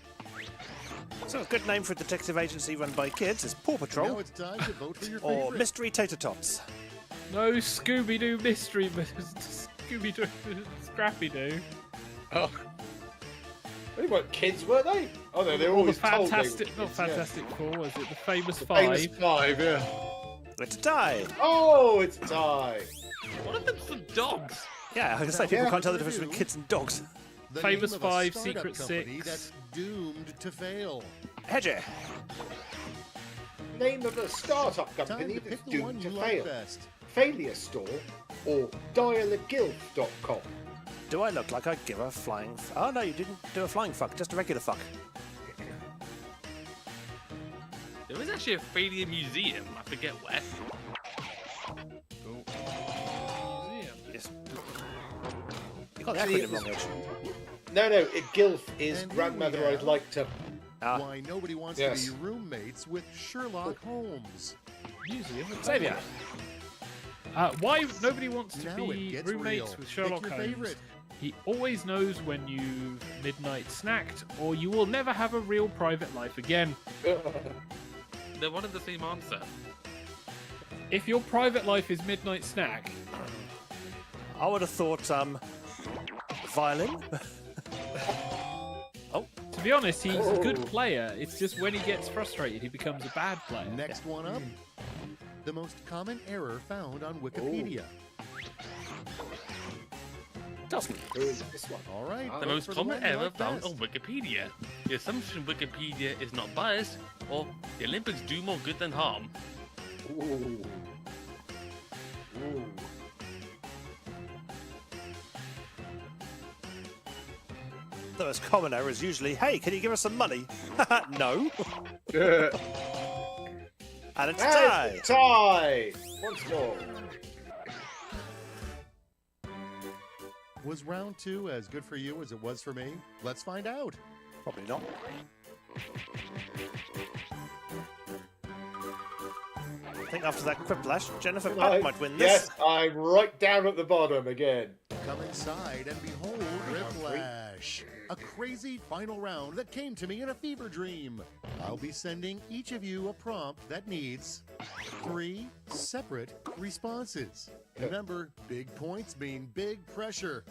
So a good name for a detective agency run by kids is Paw Now Patrol it's time to vote for your or favorite. Mystery Tater Tots. No Scooby-Doo mystery, Scooby-Doo, Scrappy-Doo. Oh. They weren't kids, were they? Oh no, they're Or the always told they were Fantastic, not kids, yeah. Fantastic Four, was it? The Famous Famous Five. 5, yeah. It's a tie. Oh, it's a tie. One of them's some dogs. Yeah, I can say people Yeah. can't tell the difference between kids and dogs. The Famous name of a Five, startup Secret company Six. that's doomed to fail. Hedger. Name of a startup Time company to that's pick the one doomed you to like fail. best. Failure Store or dialagilf.com. Do I look like I give a flying... Oh, no, you didn't do a flying fuck, just a regular fuck. There is actually a failure museum, I forget where. Museum. Yes. You got the Actually, acronym it was- wrong, Rich. No, GILF is And here grandmother we I'd have- like to. Ah, Why nobody wants Yes. to be roommates with Sherlock Holmes. Museum. of Saviour. Why nobody wants to Now it be gets roommates real. with Pick Sherlock your Holmes? favorite. He always knows when you've midnight snacked, or you will never have a real private life again. They're one and the same answer. If your private life is midnight snack, I would have thought, violin. be honest, he's a good player. It's just when he gets frustrated, he becomes a bad player. Next one up. The most common error found on Wikipedia. Dustin. This one. All right. The vote most for common one you error like found best. on Wikipedia. The assumption Wikipedia is not biased, or the Olympics do more good than harm. Ooh. Ooh. The most common error is usually, hey, can you give us some money? No. And it's a tie. And tie! Once more. Was round 2 as good for you as it was for me? Let's find out. Probably not. I think after that quiplash, Jennifer Buck might win this. Yes, I'm right down at the bottom again. Come inside and behold Whiplash, a crazy final round that came to me in a fever dream. I'll be sending each of you a prompt that needs 3 separate responses. Remember, big points mean big pressure.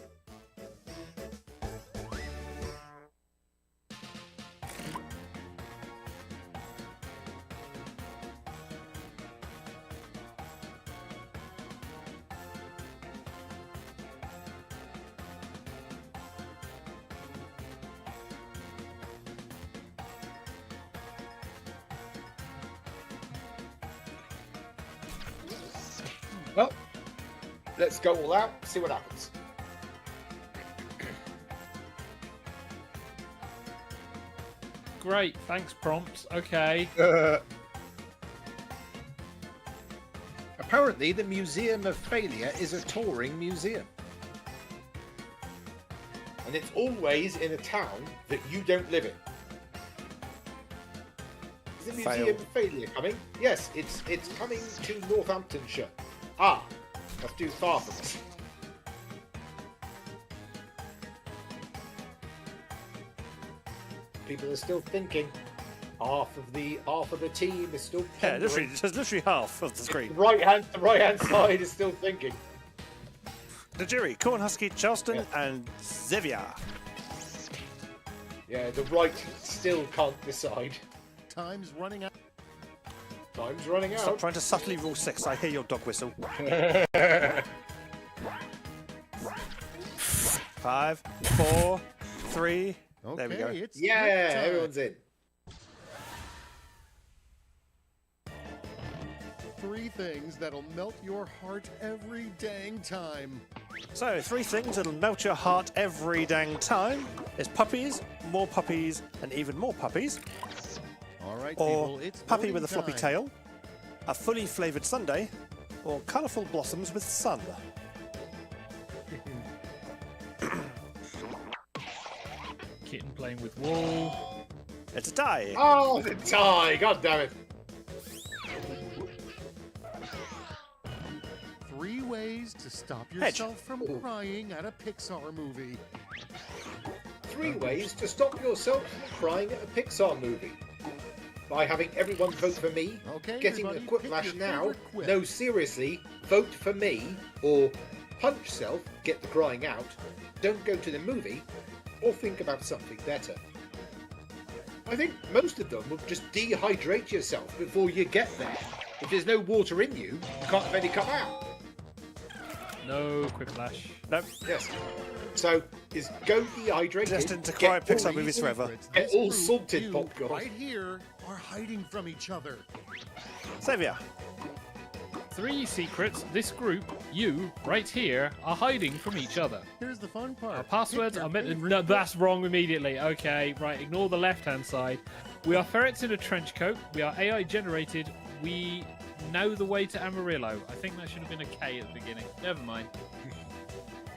Well, let's go all out, see what happens. Great, thanks, prompts. Okay. Apparently, the Museum of Failure is a touring museum. And it's always in a town that you don't live in. Is the Museum of Failure coming? Yes, it's coming to Northamptonshire. Ah, that's too far from us. People are still thinking. Half of the team is still Yeah, pondering. literally half of the screen. The right hand side is still thinking. The jury, Cornhusky, Charleston, and Xavier. Yeah, the right still can't decide. Time's running out. Time's running Stop out. trying to subtly rule 6. I hear your dog whistle. 5, 4, 3. Okay, There we go. it's Yeah, grip time. everyone's in. 3 things that'll melt your heart every dang time. So, 3 things that'll melt your heart every dang time is puppies, more puppies, and even more puppies. All right, Or people, it's puppy voting with a floppy time. tail, a fully flavoured sundae, or colourful blossoms with sun. Kitten playing with wool. It's a tie. Oh, the tie! God damn it! 3 ways to stop Hedge. yourself from crying at a Pixar movie. 3 ways to stop yourself from crying at a Pixar movie. By having everyone vote for me, Okay, getting everybody, a pick quiplash your now. favorite quip. No, seriously, vote for me, or punch self, get the crying out. Don't go to the movie, or think about something better. I think most of them will just dehydrate yourself before you get there. If there's no water in you, you can't have any come out. No quiplash. Nope. Yes. So, is go dehydrated. Destined to cry at get Pixar all- movies forever. Get This all group, salted you popcorn. right here are hiding from each other. Xavier. 3 secrets this group, you, right here, are hiding from each other. Here's the fun part. Our passwords Pick your are meant to... favorite No, quip. that's wrong immediately. Okay, right, ignore the left-hand side. We are ferrets in a trench coat. We are AI generated. We know the way to Amarillo. I think that should have been a K at the beginning. Never mind.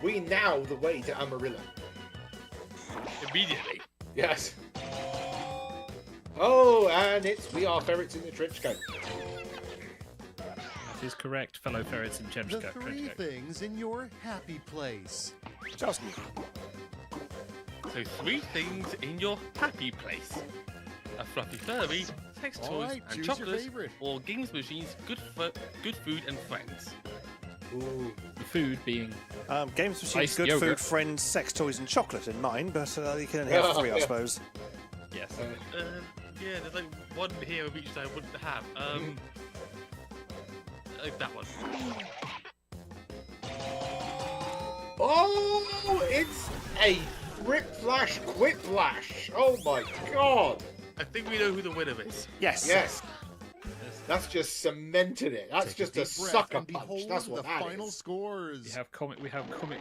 We now the way to Amarillo. Immediately. Yes. Oh, and we are ferrets in the trench coat. That is correct, fellow ferrets in trench The coat. 3 things in your happy place. Charleston. So 3 things in your happy place. A fluffy furry, sex All toys right, and choose your chocolates, favorite. or games machines, good food and friends. Ooh. The food being... Games machines, Iced good yogurt. food, friends, sex toys, and chocolate in mine, but you can only have 3, I Yeah. suppose. Yes. Yeah, there's like one here of each that I wouldn't have. Like that one. Oh, it's a Rip Flash Quit Flash. Oh my god. I think we know who the winner is. Yes. Yes. That's just cemented it. That's Take just a deep breath sucker and punch. behold That's what the that final is. scores. We have comic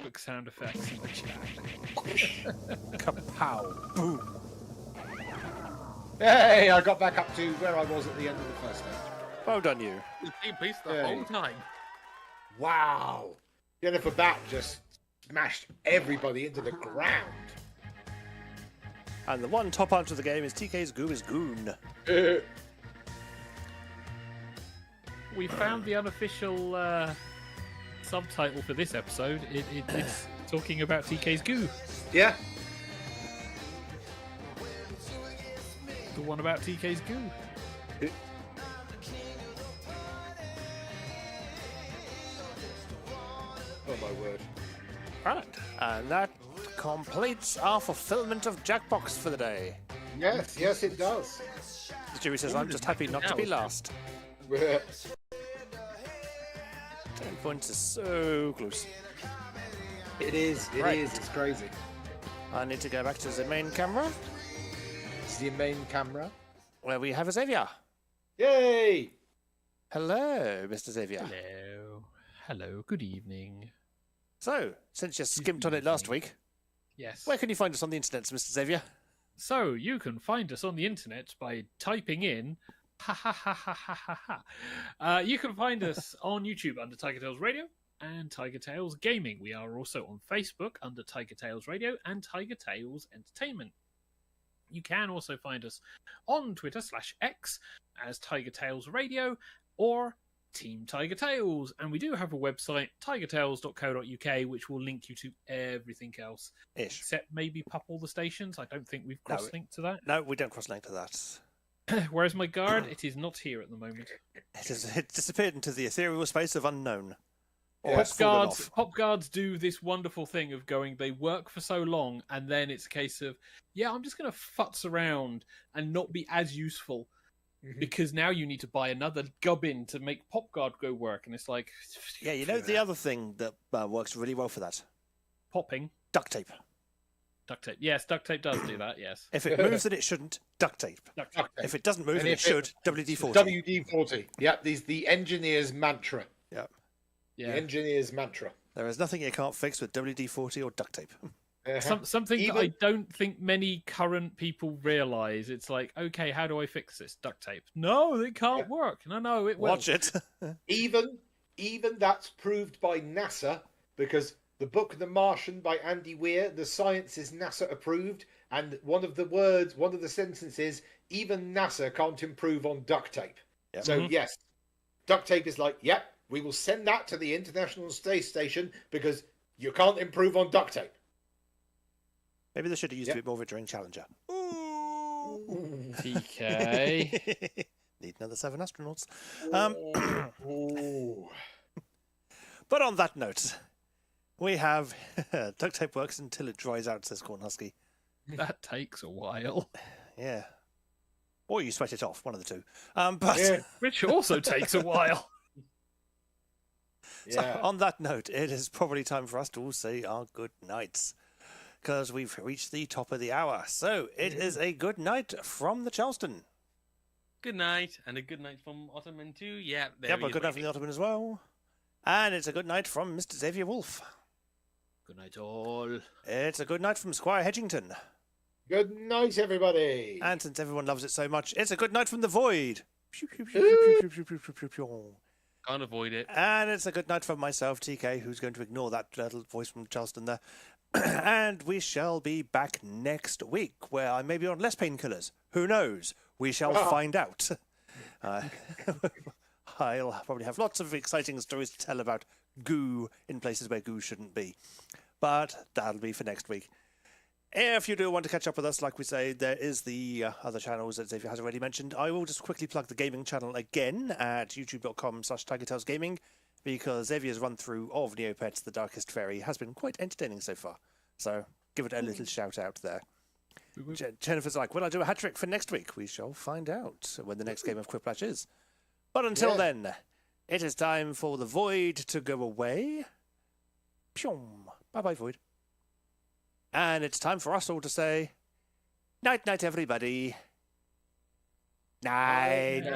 book sound effects in the chat. Kapow. Boom. Hey, I got back up to where I was at the end of the first stage. Well done, you. The same place the Hey. whole time. Wow. Jennifer Bat just smashed everybody into the ground. And the one top answer of the game is TK's Goo is Goon. We found the unofficial subtitle for this episode. It's talking about TK's goo. Yeah. The one about TK's goo. Oh my word. Right. And that completes our fulfillment of Jackbox for the day. Yes, yes, it does. Stewie says, I'm just happy not to be last. 10 points is so close. It is. Right. It's crazy. I need to go back to the main camera, It's the main camera. where we have Xavier. Yay! Hello, Mr. Xavier. Hello. Good evening. So, since you skimmed on it last week, Yes. where can you find us on the internet, Mr. Xavier? So you can find us on the internet by typing in ha ha ha ha ha ha ha. You can find us on YouTube under TigerTails Radio and TigerTails Gaming. We are also on Facebook under TigerTails Radio and TigerTails Entertainment. You can also find us on Twitter /X as TigerTails Radio or Team TigerTails. And we do have a website, tigertails.co.uk, which will link you to everything else. Ish. Except maybe pop all the stations. I don't think we've cross-linked to that. No, we don't cross-link to that. Whereas my guard, it is not here at the moment. It disappeared into the ethereal space of unknown. Or Yeah. it's fallen off. Pop guards do this wonderful thing of going, they work for so long, and then it's a case of, yeah, I'm just going to futz around and not be as useful. Because now you need to buy another gubbin to make Pop Guard go work. And it's like... Yeah, you know the other thing that works really well for that? Popping. Duct tape. Duct tape. Yes, duct tape does do that, yes. If it moves and it shouldn't, duct tape. Duct tape. If it doesn't move And and it if should, it- WD-40. WD-40. Yep, the engineer's mantra. Yeah. Yeah. The engineer's mantra. There is nothing you can't fix with WD-40 or duct tape. Something Even- that I don't think many current people realise. It's like, okay, how do I fix this? Duct tape. No, it can't work. No, it will. Watch it. Even that's proved by NASA, because the book The Martian by Andy Weir, the science is NASA approved, and one of the sentences, even NASA can't improve on duct tape. Yep. So yes, duct tape is like, yep, we will send that to the International Space Station because you can't improve on duct tape. Maybe they should have used Yep. a bit more of it during Challenger. TK. Need another 7 astronauts. Ooh. But on that note, we have duct tape works until it dries out, says Cornhusky. That takes a while. Yeah. Or you sweat it off, one of the two. But Yeah. Which also takes a while. so Yeah. on that note, it is probably time for us to all say our good nights, because we've reached the top of the hour. So it is a good night from the Charleston. Good night, and a good night from Ottoman too. Yeah, there Yep, he a is, good night from baby. the Ottoman as well. And it's a good night from Mr. Xavier Wolf. Good night, all. It's a good night from Squire Hedgington. Good night, everybody. And since everyone loves it so much, it's a good night from the Void. Can't avoid it. And it's a good night from myself, TK, who's going to ignore that little voice from Charleston there. And we shall be back next week, where I may be on less painkillers. Who knows? We shall find out. I'll probably have lots of exciting stories to tell about goo in places where goo shouldn't be. But that'll be for next week. If you do want to catch up with us, like we say, there is the other channels that Xavier has already mentioned. I will just quickly plug the gaming channel again at youtube.com/TigerTailsGaming, because Xavier's run through of Neopets, The Darkest Fairy, has been quite entertaining so far. So give it a little shout out there. Jennifer's like, will I do a hat trick for next week? We shall find out when the next game of Quiplash is. But until then, it is time for the Void to go away. Pyong. Bye-bye, Void. And it's time for us all to say, night-night, everybody. Night-night.